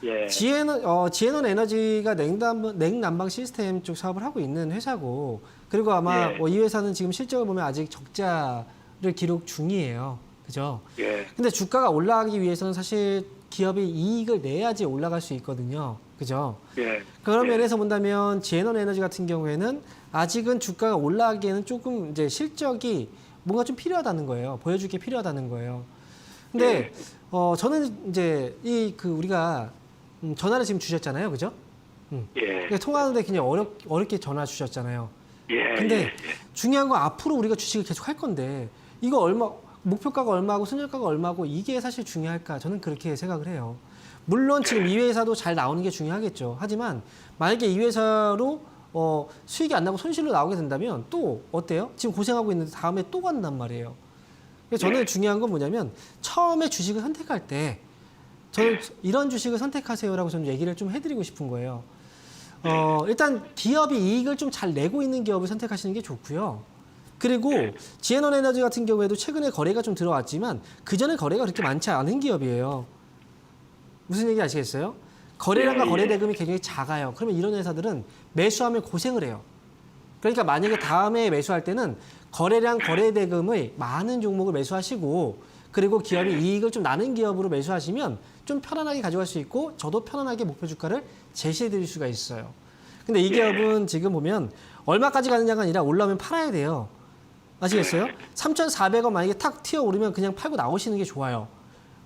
예. 지혜넌 에너지가 냉난방 시스템 쪽 사업을 하고 있는 회사고, 그리고 아마 예. 이 회사는 지금 실적을 보면 아직 적자를 기록 중이에요. 그죠? 예. 근데 주가가 올라가기 위해서는 사실 기업이 이익을 내야지 올라갈 수 있거든요. 그죠? 예. 그런 예. 면에서 본다면 지에넌 에너지 같은 경우에는 아직은 주가가 올라가기에는 조금 이제 실적이 뭔가 좀 필요하다는 거예요. 보여줄 게 필요하다는 거예요. 근데 저는 이제 우리가 전화를 지금 주셨잖아요. 그죠? 예. 그러니까 통화하는데 그냥 어렵게 전화 주셨잖아요. 예. 근데 예. 중요한 건 앞으로 우리가 주식을 계속 할 건데 이거 목표가가 얼마고 손절가가 얼마고 이게 사실 중요할까? 저는 그렇게 생각을 해요. 물론 지금 이 회사도 잘 나오는 게 중요하겠죠. 하지만 만약에 이 회사로 수익이 안 나고 손실로 나오게 된다면 또 어때요? 지금 고생하고 있는데 다음에 또 간단 말이에요. 그래서 저는 중요한 건 뭐냐면 처음에 주식을 선택할 때 저는 이런 주식을 선택하세요라고 저는 얘기를 좀 해드리고 싶은 거예요. 일단 기업이 이익을 좀 잘 내고 있는 기업을 선택하시는 게 좋고요. 그리고 지에넌 에너지 같은 경우에도 최근에 거래가 좀 들어왔지만 그전에 거래가 그렇게 많지 않은 기업이에요. 무슨 얘기 아시겠어요? 거래량과 거래 대금이 굉장히 작아요. 그러면 이런 회사들은 매수하면 고생을 해요. 그러니까 만약에 다음에 매수할 때는 거래량 거래 대금의 많은 종목을 매수하시고 그리고 기업이 이익을 좀 나는 기업으로 매수하시면 좀 편안하게 가져갈 수 있고 저도 편안하게 목표 주가를 제시해 드릴 수가 있어요. 근데 이 기업은 지금 보면 얼마까지 가느냐가 아니라 올라오면 팔아야 돼요. 아시겠어요? 3,400원 만약에 탁 튀어 오르면 그냥 팔고 나오시는 게 좋아요.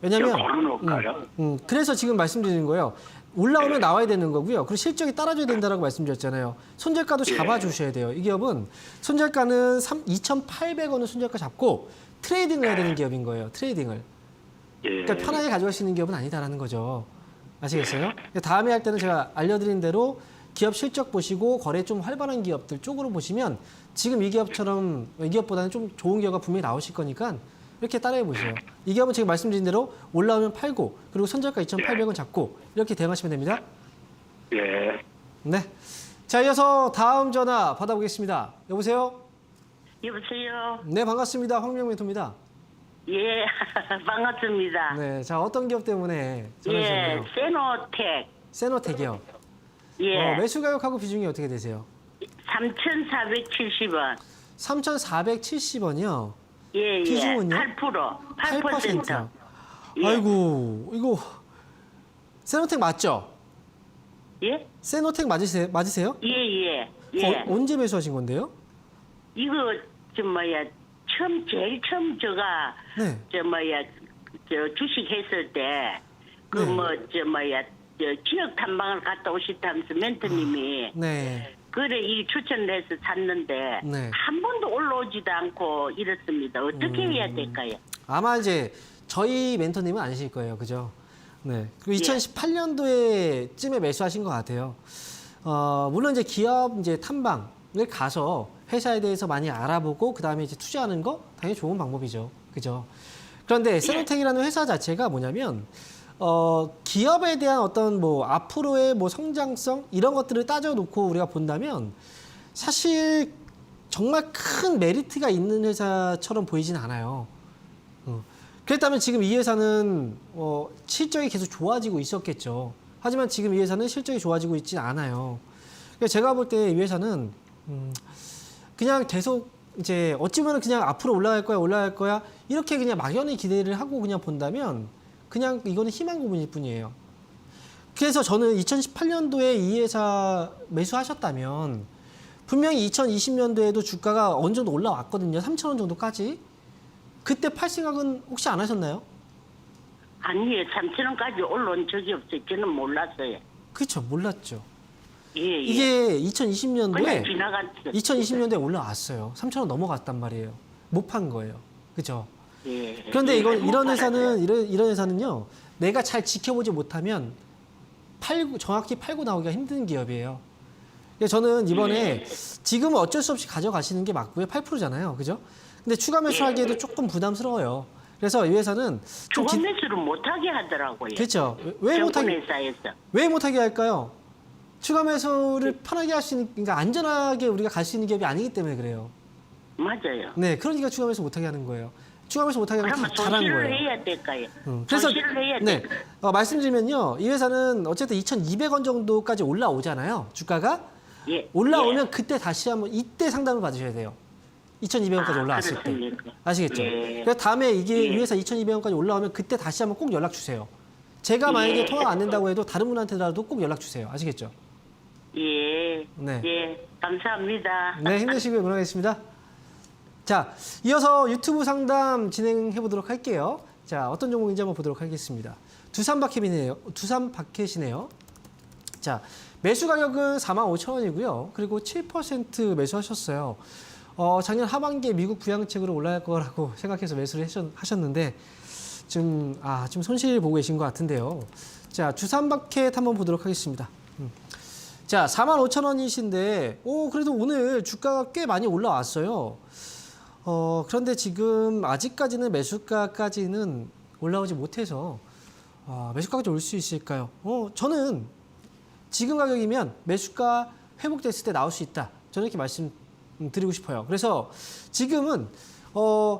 왜냐면 걸어놓을까요? 그래서 지금 말씀드리는 거예요. 올라오면 나와야 되는 거고요. 그리고 실적이 따라줘야 된다라고 말씀드렸잖아요. 손절가도 잡아주셔야 돼요. 이 기업은 손절가는 2,800원을 손절가 잡고 트레이딩을 해야 되는 기업인 거예요. 트레이딩을. 예. 그러니까 편하게 가져갈 수 있는 기업은 아니다라는 거죠. 아시겠어요? 다음에 할 때는 제가 알려드린 대로 기업 실적 보시고 거래 좀 활발한 기업들 쪽으로 보시면 지금 이 기업처럼 이 기업보다는 좀 좋은 기업가 분명히 나오실 거니까 이렇게 따라해 보세요. 이 기업은 제가 말씀드린 대로 올라오면 팔고 그리고 손절가 2,800원 잡고 이렇게 대응하시면 됩니다. 예. 네. 자, 이어서 다음 전화 받아보겠습니다. 여보세요? 여보세요. 네, 반갑습니다. 황명 멘토입니다. 예, 반갑습니다. 네, 자 어떤 기업 때문에 전화 예, 주셨나요? 세노텍. 세노텍이요. 예, 매수 가격하고 비중이 어떻게 되세요? 3,470원. 3,470원이요. 예, 예. 비중은요? 8%. 8%. 예. 아이고, 이거 세노텍 맞죠? 예? 세노텍 맞으세요? 예, 예. 예. 언제 매수하신 건데요? 이거 제일 처음 제가 네. 주식 했을 때 네. 지역 탐방을 갔다 오시다면서 멘토님이 네. 그래 이 추천을 해서 샀는데 네. 한 번도 올라오지도 않고 이렇습니다. 어떻게 해야 될까요? 아마 이제 저희 멘토님은 아니실 거예요, 그죠? 네. 그리고 예. 2018년도에쯤에 매수하신 것 같아요. 물론 이제 기업 이제 탐방을 가서 회사에 대해서 많이 알아보고 그 다음에 이제 투자하는 거 당연히 좋은 방법이죠, 그죠? 그런데 세노텍이라는 회사 자체가 뭐냐면 기업에 대한 어떤 앞으로의 성장성 이런 것들을 따져놓고 우리가 본다면 사실 정말 큰 메리트가 있는 회사처럼 보이진 않아요. 그랬다면 지금 이 회사는 실적이 계속 좋아지고 있었겠죠. 하지만 지금 이 회사는 실적이 좋아지고 있지 않아요. 그래서 제가 볼 때 이 회사는 그냥 계속 이제 어찌 보면 그냥 앞으로 올라갈 거야 이렇게 그냥 막연히 기대를 하고 그냥 본다면 그냥 이거는 희망 고문일 뿐이에요. 그래서 저는 2018년도에 이 회사 매수하셨다면 분명히 2020년도에도 주가가 어느 정도 올라왔거든요. 3,000원 정도까지. 그때 팔 생각은 혹시 안 하셨나요? 아니요, 3,000원까지 올라온 적이 없어요. 저는 몰랐어요. 그렇죠. 몰랐죠. 예, 예. 이게 그냥 2020년도에 지나갔어요. 2020년도에 올라왔어요. 3,000원 넘어갔단 말이에요. 못 판 거예요. 그죠? 예. 그런데 예, 이런 못 회사는 이런 회사는요. 내가 잘 지켜보지 못하면 정확히 팔고 나오기가 힘든 기업이에요. 그래서 저는 이번에 지금은 어쩔 수 없이 가져가시는 게 맞고요. 8%잖아요. 그죠? 근데 추가 매수하기에도 조금 부담스러워요. 그래서 이 회사는 좀 주간 매수를 못하게 하더라고요. 그렇죠. 왜 못하게 회사에서. 할까요? 추가 매수를 편하게 할 수 있는, 그러니까 안전하게 우리가 갈 수 있는 기업이 아니기 때문에 그래요. 맞아요. 네, 그러니까 추가 매수 못하게 하는 거예요. 추가 매수 못하게 하면 그러면 다 잘하는 손실을 거예요. 해야 될까요? 그래서 손실을 해야 네, 될까요? 말씀드리면요, 이 회사는 어쨌든 2,200원 정도까지 올라오잖아요. 주가가 예. 올라오면 예. 그때 다시 한번 이때 상담을 받으셔야 돼요. 2,200원까지 올라왔을 때. 그렇습니까? 아시겠죠? 예. 그래서 다음에 이 예. 회사 2,200원까지 올라오면 그때 다시 한번 꼭 연락 주세요. 제가 만약에 통화가 안 된다고 해도 다른 분한테라도 꼭 연락 주세요. 아시겠죠? 예. 네. 예. 감사합니다. 네, 힘내시고요. 응원하겠습니다. 자, 이어서 유튜브 상담 진행해 보도록 할게요. 자, 어떤 종목인지 한번 보도록 하겠습니다. 두산바켓이네요. 자, 매수 가격은 45,000원이고요. 그리고 7% 매수하셨어요. 작년 하반기에 미국 부양책으로 올라갈 거라고 생각해서 매수를 하셨는데 좀 손실 보고 계신 것 같은데요. 자, 두산바켓 한번 보도록 하겠습니다. 자, 45,000원이신데, 그래도 오늘 주가가 꽤 많이 올라왔어요. 그런데 지금 아직까지는 매수가까지는 올라오지 못해서, 매수가까지 올 수 있을까요? 저는 지금 가격이면 매수가 회복됐을 때 나올 수 있다. 저는 이렇게 말씀드리고 싶어요. 그래서 지금은,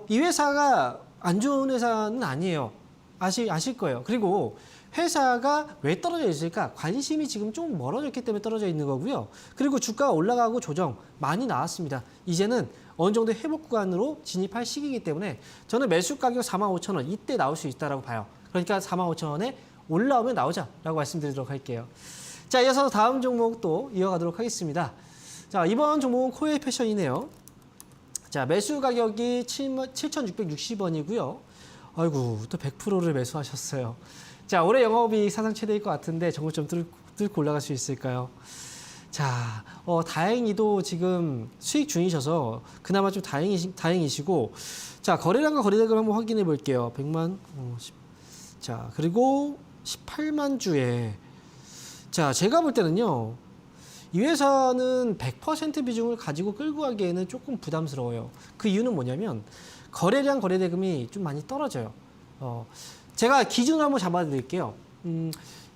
이 회사가 안 좋은 회사는 아니에요. 아실 거예요. 그리고 회사가 왜 떨어져 있을까? 관심이 지금 좀 멀어졌기 때문에 떨어져 있는 거고요. 그리고 주가가 올라가고 조정 많이 나왔습니다. 이제는 어느 정도 회복 구간으로 진입할 시기이기 때문에 저는 매수 가격 45,000원 이때 나올 수 있다고 봐요. 그러니까 45,000원에 올라오면 나오자라고 말씀드리도록 할게요. 자, 이어서 다음 종목도 이어가도록 하겠습니다. 자, 이번 종목은 코웨이 패션이네요. 자, 매수 가격이 7,660원이고요. 아이고, 또 100%를 매수하셨어요. 자, 올해 영업이 사상 최대일 것 같은데 저거 좀 뚫고 올라갈 수 있을까요? 자, 다행히도 지금 수익 중이셔서 그나마 좀 다행이시고, 자, 거래량과 거래대금 한번 확인해 볼게요. 100만, 자, 그리고 18만 주에, 자, 제가 볼 때는요, 이 회사는 100% 비중을 가지고 끌고 가기에는 조금 부담스러워요. 그 이유는 뭐냐면, 거래량, 거래대금이 좀 많이 떨어져요. 제가 기준을 한번 잡아드릴게요.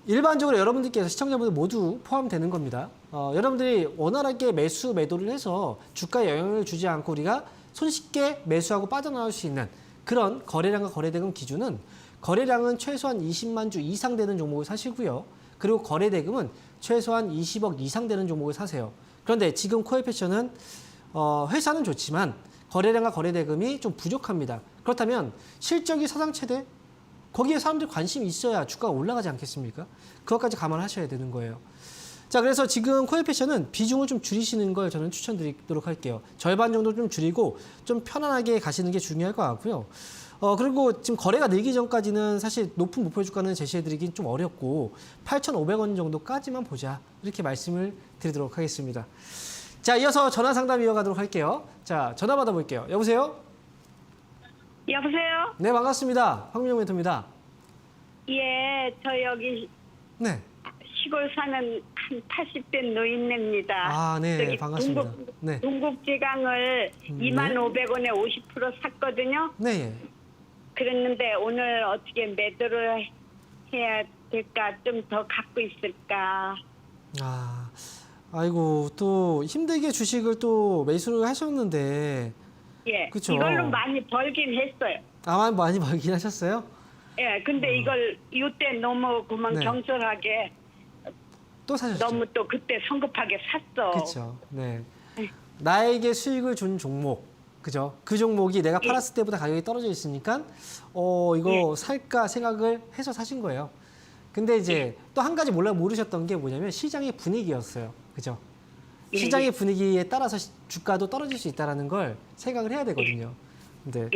일반적으로 여러분들께서 시청자분들 모두 포함되는 겁니다. 여러분들이 원활하게 매수, 매도를 해서 주가에 영향을 주지 않고 우리가 손쉽게 매수하고 빠져나올 수 있는 그런 거래량과 거래대금 기준은 거래량은 최소한 20만 주 이상 되는 종목을 사시고요. 그리고 거래대금은 최소한 20억 이상 되는 종목을 사세요. 그런데 지금 코웨이 패션은 회사는 좋지만 거래량과 거래대금이 좀 부족합니다. 그렇다면 실적이 사상 최대? 거기에 사람들이 관심이 있어야 주가가 올라가지 않겠습니까? 그것까지 감안하셔야 되는 거예요. 자, 그래서 지금 코웨이 패션은 비중을 좀 줄이시는 걸 저는 추천드리도록 할게요. 절반 정도 좀 줄이고 좀 편안하게 가시는 게 중요할 것 같고요. 그리고 지금 거래가 늘기 전까지는 사실 높은 목표 주가는 제시해드리긴 좀 어렵고 8,500원 정도까지만 보자. 이렇게 말씀을 드리도록 하겠습니다. 자, 이어서 전화 상담 이어가도록 할게요. 자, 전화 받아볼게요. 여보세요? 여보세요? 네, 반갑습니다. 황민영 멘토입니다. 예, 저 여기 네. 시골 사는 한 80대 노인네입니다. 네, 저기 반갑습니다. 네. 동국제강을 25,000원에 50% 샀거든요. 네, 예. 그랬는데 오늘 어떻게 매도를 해야 될까? 좀 더 갖고 있을까? 아이고, 또 힘들게 주식을 또 매수를 하셨는데. 예, 그쵸. 이걸로 많이 벌긴 했어요. 많이 벌긴 하셨어요? 예, 근데 이걸 이때 너무 그만 네. 경솔하게 또 사셨죠? 너무 또 그때 성급하게 샀어. 그렇죠. 네. 나에게 수익을 준 종목, 그죠? 그 종목이 내가 팔았을 때보다 가격이 떨어져 있으니까 이거 살까 생각을 해서 사신 거예요. 근데 이제 또 한 가지 모르셨던 게 뭐냐면 시장의 분위기였어요. 그죠? 시장의 분위기에 따라서 주가도 떨어질 수 있다는 걸 생각을 해야 되거든요. 근데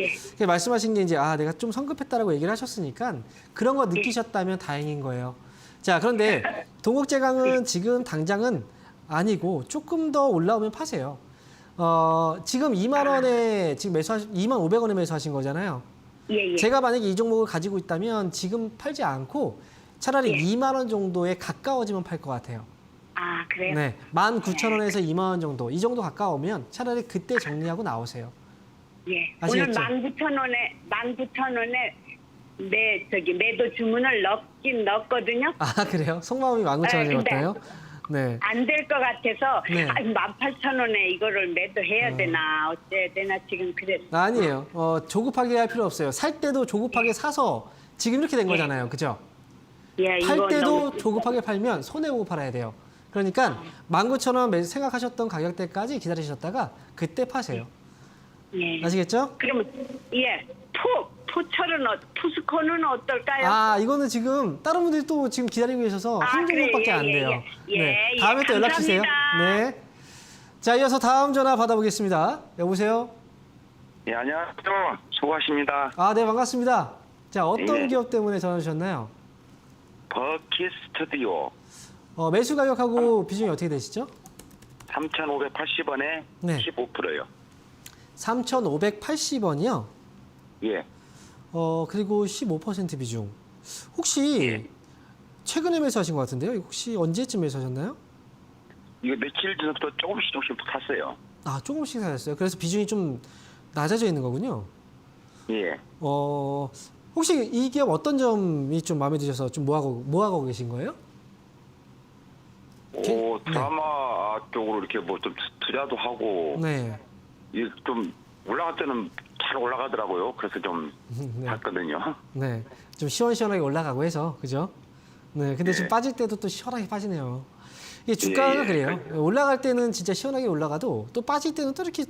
말씀하신 게 이제 내가 좀 성급했다라고 얘기를 하셨으니까 그런 거 느끼셨다면 다행인 거예요. 자, 그런데 동국제강은 지금 당장은 아니고 조금 더 올라오면 파세요. 지금 2만 원에 지금 2,500원에 매수하신 거잖아요. 예. 제가 만약에 이 종목을 가지고 있다면 지금 팔지 않고 차라리 2만 원 정도에 가까워지면 팔 것 같아요. 그래요? 네, 19,000원에서 2만 원 정도, 이 정도 가까우면 차라리 그때 정리하고 나오세요. 예. 아시겠죠? 오늘 19,000원에 매도 주문을 넣었거든요. 그래요? 속마음이 19,000원이 왔다요? 네. 안 될 것 같아서 네. 18,000원에 이거를 매도해야 되나 어째야 되나 지금 그랬어. 아니에요. 조급하게 할 필요 없어요. 살 때도 조급하게 사서 지금 이렇게 된 거잖아요. 그죠? 예, 팔 이거 때도 너무 조급하게 팔면 손해보고 팔아야 돼요. 그러니까 19,000원 생각하셨던 가격대까지 기다리셨다가 그때 파세요. 예. 아시겠죠? 그러면 푸 철은 투스콘은 어떨까요? 아, 이거는 지금 다른 분들이 또 지금 기다리고 계셔서 한 종목밖에 그래요. 안 예, 돼요. 예, 네. 예, 다음에 또 연락 주세요. 감사합니다. 네. 자, 이어서 다음 전화 받아보겠습니다. 여보세요? 예, 안녕하세요. 수고하십니다. 아, 네, 반갑습니다. 자, 어떤 예. 기업 때문에 전화 주셨나요? 버킷 스튜디오 매수 가격하고 비중이 어떻게 되시죠? 3,580원에 네. 15%요. 3,580원이요. 예. 그리고 15% 비중. 혹시 예. 최근에 매수하신 것 같은데요? 혹시 언제쯤 매수하셨나요? 이거 며칠 전부터 조금씩 탔어요. 아, 조금씩 사셨어요. 그래서 비중이 좀 낮아져 있는 거군요. 예. 혹시 이 기업 어떤 점이 좀 마음에 드셔서 좀 뭐하고 계신 거예요? 드라마 쪽으로 이렇게 뭐 좀 투자도 하고, 네. 이게 좀 올라갈 때는 잘 올라가더라고요. 그래서 좀 네. 봤거든요. 네. 좀 시원시원하게 올라가고 해서, 그죠? 네. 근데 지금 예. 빠질 때도 또 시원하게 빠지네요. 이게 주가가 예. 그래요. 올라갈 때는 진짜 시원하게 올라가도 또 빠질 때는 또 이렇게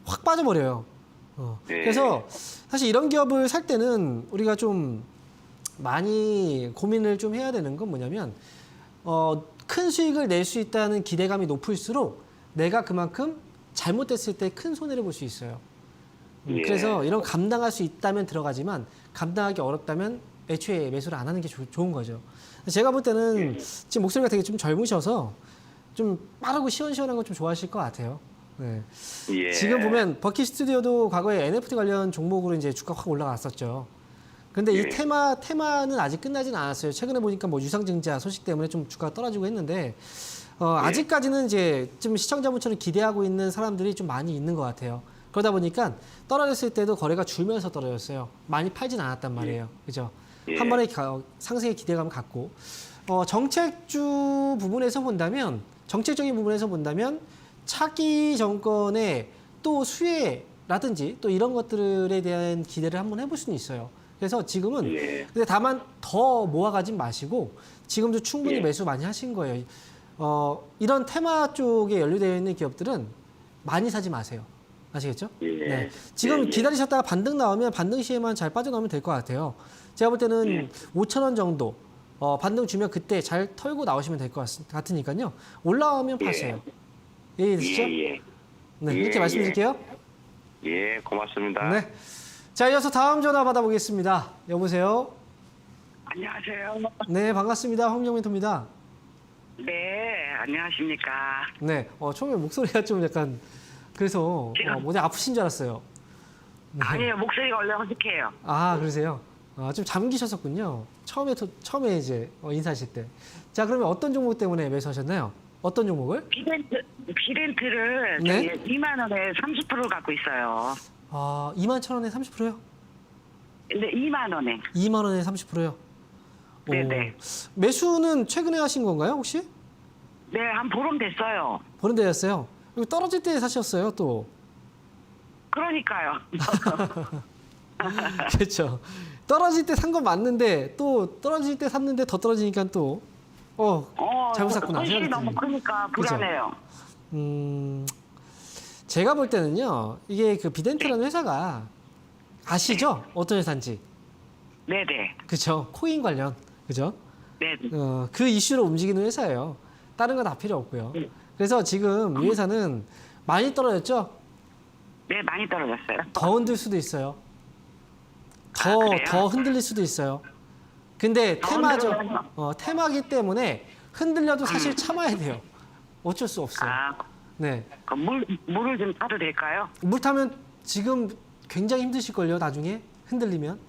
확 빠져버려요. 예. 그래서 사실 이런 기업을 살 때는 우리가 좀 많이 고민을 좀 해야 되는 건 뭐냐면, 큰 수익을 낼 수 있다는 기대감이 높을수록 내가 그만큼 잘못됐을 때 큰 손해를 볼 수 있어요. 예. 그래서 이런 감당할 수 있다면 들어가지만 감당하기 어렵다면 애초에 매수를 안 하는 게 좋은 거죠. 제가 볼 때는 지금 목소리가 되게 좀 젊으셔서 좀 빠르고 시원시원한 거 좀 좋아하실 것 같아요. 네. 예. 지금 보면 버킷 스튜디오도 과거에 NFT 관련 종목으로 이제 주가 확 올라갔었죠. 근데 이 예. 테마는 아직 끝나지는 않았어요. 최근에 보니까 뭐 유상증자 소식 때문에 좀 주가가 떨어지고 했는데 아직까지는 이제 좀 시청자 분처럼 기대하고 있는 사람들이 좀 많이 있는 것 같아요. 그러다 보니까 떨어졌을 때도 거래가 줄면서 떨어졌어요. 많이 팔진 않았단 말이에요. 그죠? 예. 한 번에 상승의 기대감을 갖고 정책주 부분에서 본다면 정책적인 부분에서 본다면 차기 정권의 또 수혜라든지 또 이런 것들에 대한 기대를 한번 해볼 수는 있어요. 그래서 지금은 예. 근데 다만 더 모아가진 마시고 지금도 충분히 예. 매수 많이 하신 거예요. 이런 테마 쪽에 연루되어 있는 기업들은 많이 사지 마세요. 아시겠죠? 예. 네. 지금 예. 기다리셨다가 반등 나오면 반등 시에만 잘 빠져나오면 될 것 같아요. 제가 볼 때는 예. 5,000원 정도 반등 주면 그때 잘 털고 나오시면 될 것 같으니까요. 올라오면 예. 파세요. 이해되시죠? 예. 네, 예, 이렇게 말씀드릴게요. 예, 고맙습니다. 네. 자, 이어서 다음 전화 받아보겠습니다. 여보세요? 안녕하세요. 네, 반갑습니다. 황명민토입니다. 네, 안녕하십니까. 네, 처음에 목소리가 좀 약간 그래서 어디 아프신 줄 알았어요. 네. 아니에요, 목소리가 원래 어색해요. 아, 그러세요? 좀 잠기셨었군요. 처음에 이제 인사하실 때. 자, 그러면 어떤 종목 때문에 매수하셨나요? 어떤 종목을? 비덴트를 네? 2만 원에 30% 갖고 있어요. 21,000원에 30%요? 근데 2만 원에. 2만 원에 30%요? 네네. 매수는 최근에 하신 건가요, 혹시? 네, 한 보름 됐어요. 보는 데였어요. 이거 떨어질 때 사셨어요, 또. 그러니까요. 그렇죠. 떨어질 때 산 건 맞는데 또 떨어질 때 샀는데 더 떨어지니까 또 잘못 샀구나. 손실이 생각이 너무 듭니다. 크니까 그죠? 불안해요. 제가 볼 때는요. 이게 그 비덴트라는 회사가 아시죠? 어떤 회사인지. 네네. 그죠? 코인 관련. 그죠? 네. 그 이슈로 움직이는 회사예요. 다른 거 다 필요 없고요. 그래서 지금 이 회사는 많이 떨어졌죠? 네, 많이 떨어졌어요. 더 흔들 수도 있어요. 그래요? 더 흔들릴 수도 있어요. 근데 더 테마죠. 흔들려요? 테마기 때문에 흔들려도 사실 참아야 돼요. 어쩔 수 없어요. 네. 물을 좀 타도 될까요? 물 타면 지금 굉장히 힘드실걸요, 나중에 흔들리면.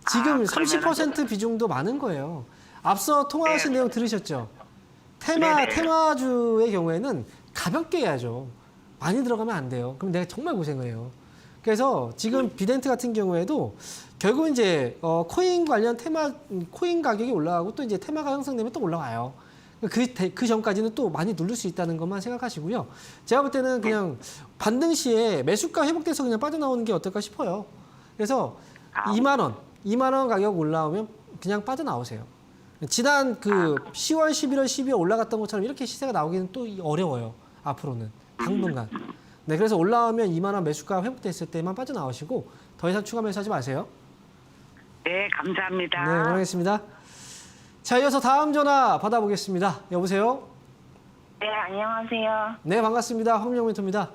지금 그러면은 30% 비중도 많은 거예요. 앞서 통화하신 네. 내용 들으셨죠? 네네. 테마주의 경우에는 가볍게 해야죠. 많이 들어가면 안 돼요. 그럼 내가 정말 고생을 해요. 그래서 지금 비덴트 같은 경우에도 결국 이제 코인 관련 코인 가격이 올라가고 또 이제 테마가 형성되면 또 올라가요. 그 전까지는 또 많이 누를 수 있다는 것만 생각하시고요. 제가 볼 때는 그냥 반등 시에 매수가 회복돼서 그냥 빠져나오는 게 어떨까 싶어요. 그래서 2만 원 가격 올라오면 그냥 빠져나오세요. 지난 그 10월, 11월, 12월 올라갔던 것처럼 이렇게 시세가 나오기는 또 어려워요. 앞으로는 당분간. 네, 그래서 올라오면 2만 원 매수가 회복됐을 때만 빠져나오시고 더 이상 추가 매수하지 마세요. 네, 감사합니다. 네, 응원하겠습니다. 자, 이어서 다음 전화 받아보겠습니다. 여보세요? 네, 안녕하세요. 네, 반갑습니다. 황민영 멘토입니다.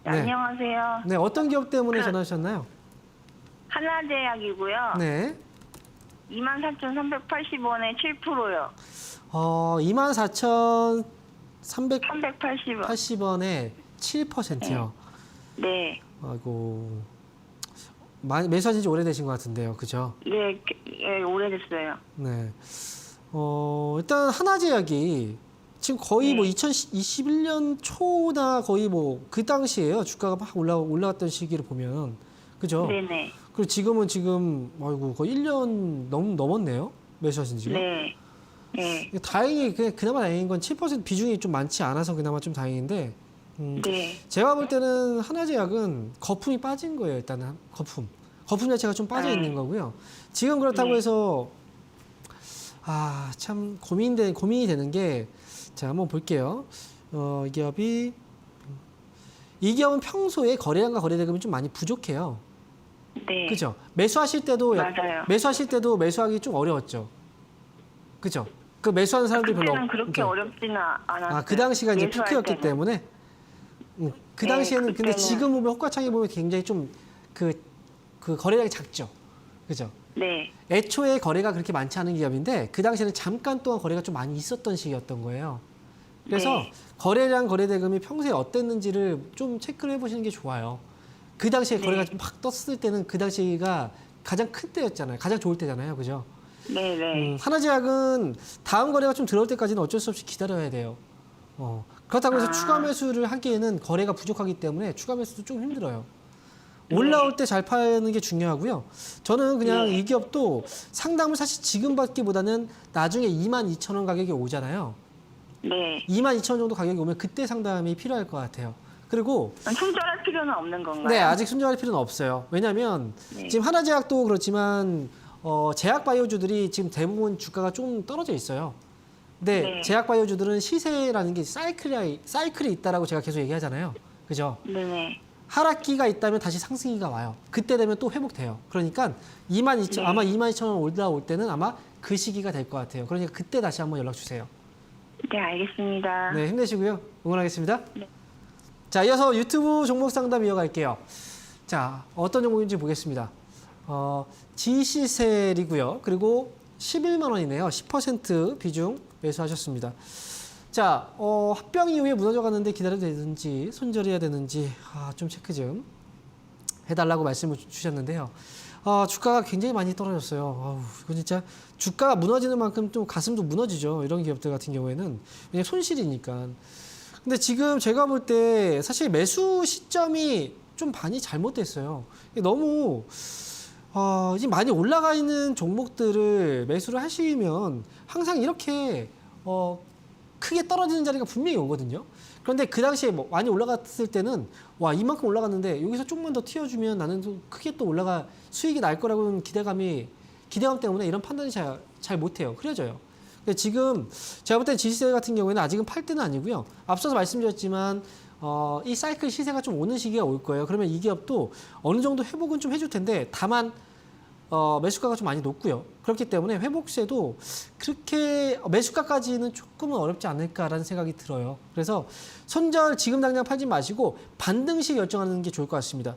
네. 안녕하세요. 네, 어떤 기업 때문에 전화하셨나요? 하나제약이고요. 네. 24,380원에 7%요. 24,380원에 380원. 7%요. 네. 아이고, 많이 매수하신 지 오래되신 것 같은데요. 그죠? 네, 예, 오래됐어요. 네. 일단 하나제약이 지금 거의 뭐 2021년 초나 거의 뭐 그 당시에요. 주가가 막 올라갔던 시기를 보면. 그죠? 네네. 그리고 지금 아이고 거의 1년 넘었네요. 매수하신 지가. 네. 네. 다행히 그나마 다행인 건 7% 비중이 좀 많지 않아서 그나마 좀 다행인데 네. 제가 볼 때는 하나제약은 거품이 빠진 거예요. 일단은 거품 자체가 좀 빠져 있는 거고요. 지금 그렇다고 해서 참 고민이 되는 게 자 한번 볼게요. 이 기업은 평소에 거래량과 거래대금이 좀 많이 부족해요. 네. 그죠? 매수하실 때도 맞아요. 매수하기 좀 어려웠죠. 그죠? 그 매수하는 사람들이 별로 그때는 그렇게 어렵지는 않았어요. 그 당시가 이제 매수할 피크였기 때는. 때문에 그 네, 당시에는 근데 그때는. 지금 보면 호가창에 보면 굉장히 좀 그 거래량이 작죠. 그죠? 네. 애초에 거래가 그렇게 많지 않은 기업인데 그 당시에는 잠깐 동안 거래가 좀 많이 있었던 시기였던 거예요. 그래서 네. 거래량 거래대금이 평소에 어땠는지를 좀 체크를 해보시는 게 좋아요. 그 당시에 네. 거래가 좀 막 떴을 때는 그 당시가 가장 큰 때였잖아요. 가장 좋을 때잖아요. 그죠? 네네. 하나제약은 다음 거래가 좀 들어올 때까지는 어쩔 수 없이 기다려야 돼요. 그렇다고 해서 추가 매수를 하기에는 거래가 부족하기 때문에 추가 매수도 좀 힘들어요. 올라올 때 잘 파는 게 중요하고요. 저는 그냥 이 기업도 상담을 사실 지금 받기보다는 나중에 22,000원 가격이 오잖아요. 네. 22,000원 정도 가격이 오면 그때 상담이 필요할 것 같아요. 그리고 손절할 필요는 없는 건가요? 네, 아직 손절할 필요는 없어요. 왜냐하면 네. 지금 하나제약도 그렇지만 제약바이오주들이 지금 대부분 주가가 좀 떨어져 있어요. 근데 네. 제약바이오주들은 시세라는 게 사이클이 있다라고 제가 계속 얘기하잖아요. 그죠? 네네. 하락기가 있다면 다시 상승기가 와요. 그때 되면 또 회복돼요. 그러니까 22,000, 아마 22,000원 올라올 때는 아마 그 시기가 될 것 같아요. 그러니까 그때 다시 한번 연락 주세요. 네, 알겠습니다. 네, 힘내시고요. 응원하겠습니다. 네. 자, 이어서 유튜브 종목 상담 이어갈게요. 자, 어떤 종목인지 보겠습니다. 지시셀이고요. 그리고 11만 원이네요. 10% 비중 매수하셨습니다. 자, 합병 이후에 무너져 가는데 기다려야 되는지 손절해야 되는지 좀 체크 좀 해달라고 말씀을 주셨는데요. 주가가 굉장히 많이 떨어졌어요. 이거 진짜 주가가 무너지는 만큼 좀 가슴도 무너지죠. 이런 기업들 같은 경우에는 왜냐면 손실이니까. 근데 지금 제가 볼 때 사실 매수 시점이 좀 많이 잘못됐어요. 너무 이제 많이 올라가 있는 종목들을 매수를 하시면 항상 이렇게 크게 떨어지는 자리가 분명히 오거든요. 그런데 그 당시에 뭐 많이 올라갔을 때는 와 이만큼 올라갔는데 여기서 조금만 더 튀어주면 나는 또 크게 또 수익이 날 거라고는 기대감 때문에 이런 판단이 잘 못해요. 흐려져요. 근데 지금 제가 볼 때 지시세 같은 경우에는 아직은 팔 때는 아니고요. 앞서서 말씀드렸지만 이 사이클 시세가 좀 오는 시기가 올 거예요. 그러면 이 기업도 어느 정도 회복은 좀 해줄 텐데 다만 매수가가 좀 많이 높고요. 그렇기 때문에 회복세도 그렇게 매수가까지는 조금은 어렵지 않을까라는 생각이 들어요. 그래서 손절 지금 당장 팔지 마시고 반등 시 결정하는 게 좋을 것 같습니다.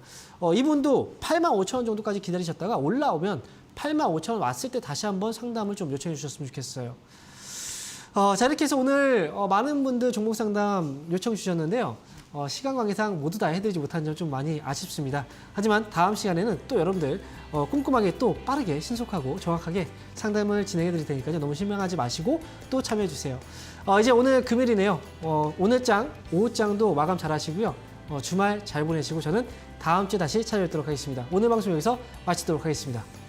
이분도 85,000원 정도까지 기다리셨다가 올라오면 85,000원 왔을 때 다시 한번 상담을 좀 요청해 주셨으면 좋겠어요. 자, 이렇게 해서 오늘 많은 분들 종목 상담 요청 주셨는데요. 시간 관계상 모두 다 해드리지 못한 점 좀 많이 아쉽습니다. 하지만 다음 시간에는 또 여러분들 꼼꼼하게 또 빠르게 신속하고 정확하게 상담을 진행해 드릴 테니까요. 너무 실망하지 마시고 또 참여해 주세요. 이제 오늘 금요일이네요. 오늘 장, 오후 장도 마감 잘 하시고요. 주말 잘 보내시고 저는 다음 주에 다시 찾아뵙도록 하겠습니다. 오늘 방송 여기서 마치도록 하겠습니다.